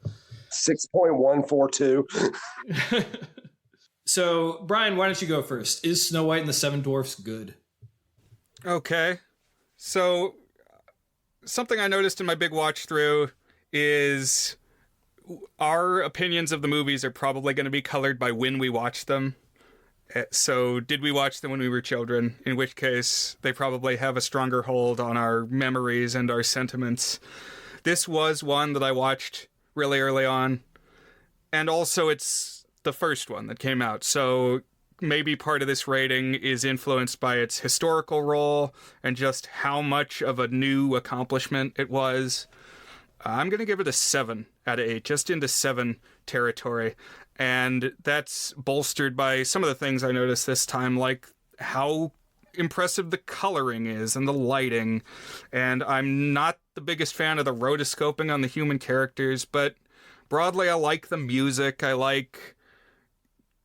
6.142. So Brian, why don't you go first? Is Snow White and the Seven Dwarfs good? Okay. So something I noticed in my big watch through is our opinions of the movies are probably going to be colored by when we watch them. So did we watch them when we were children? In which case, they probably have a stronger hold on our memories and our sentiments. This was one that I watched really early on. And also, it's the first one that came out. So maybe part of this rating is influenced by its historical role and just how much of a new accomplishment it was. I'm going to give it a 7 out of 8, just into 7 territory. And that's bolstered by some of the things I noticed this time, like how impressive the coloring is and the lighting. And I'm not the biggest fan of the rotoscoping on the human characters, but broadly I like the music. I like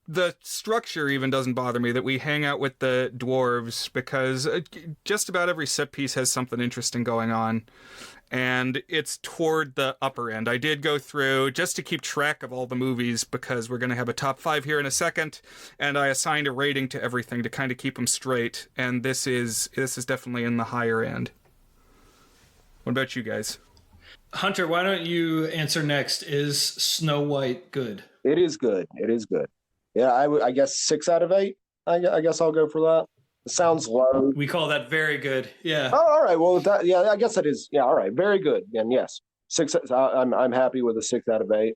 the structure. Even doesn't bother me that we hang out with the dwarves, because just about every set piece has something interesting going on. And it's toward the upper end. I did go through just to keep track of all the movies, because we're going to have a top 5 here in a second, and I assigned a rating to everything to kind of keep them straight. And this is definitely in the higher end. What about you guys? Hunter, why don't you answer next? Is Snow White good? It is good. Yeah, I guess 6 out of 8. I guess I'll go for that. It sounds low. We call that very good. Yeah. Oh, all right. Well, I guess that is. Yeah, all right. Very good. And yes, 6. I'm happy with a 6 out of 8.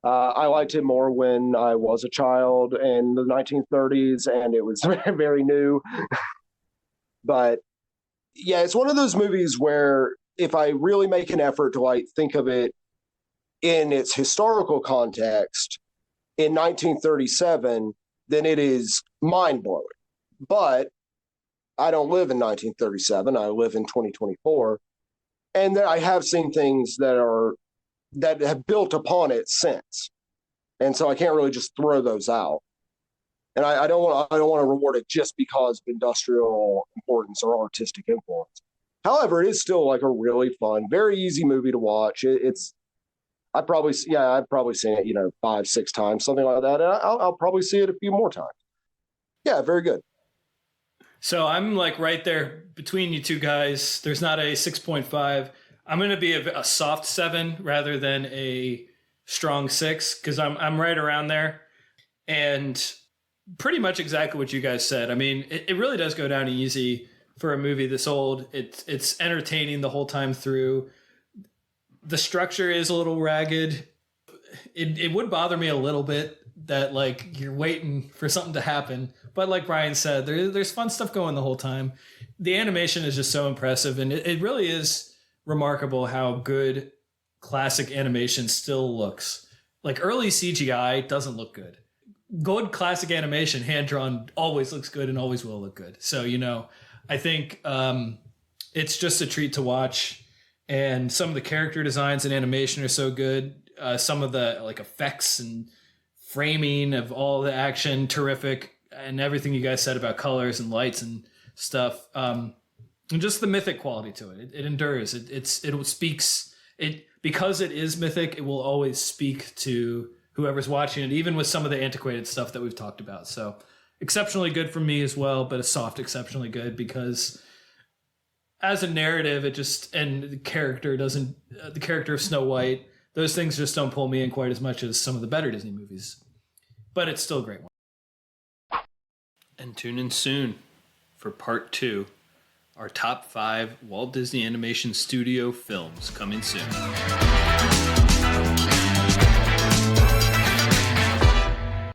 I liked it more when I was a child in the 1930s, and it was very new. But yeah, it's one of those movies where if I really make an effort to like think of it in its historical context in 1937, then it is mind blowing. But I don't live in 1937. I live in 2024. And I have seen things that have built upon it since. And so I can't really just throw those out. And I don't want to reward it just because of industrial importance or artistic influence. However, it is still like a really fun, very easy movie to watch. I've probably seen it, 5-6 times, something like that. And I'll probably see it a few more times. Yeah, very good. So I'm like right there between you two guys. There's not a 6.5. I'm going to be a soft 7 rather than a strong 6, because I'm right around there. And pretty much exactly what you guys said. I mean, it really does go down easy for a movie this old. It's entertaining the whole time through. The structure is a little ragged. It would bother me a little bit that like you're waiting for something to happen. But like Brian said, there's fun stuff going the whole time. The animation is just so impressive, and it really is remarkable how good classic animation still looks. Like early CGI doesn't look good. Good classic animation, hand-drawn, always looks good and always will look good. So, I think it's just a treat to watch. And some of the character designs and animation are so good. Some of the like effects and framing of all the action, terrific. And everything you guys said about colors and lights and stuff. And just the mythic quality to it. It endures. It speaks because it is mythic, it will always speak to whoever's watching it, even with some of the antiquated stuff that we've talked about. So exceptionally good for me as well, but a soft exceptionally good because as a narrative, and the character of Snow White, those things just don't pull me in quite as much as some of the better Disney movies. But it's still a great one. And tune in soon for part 2, our top 5 Walt Disney Animation Studio films coming soon.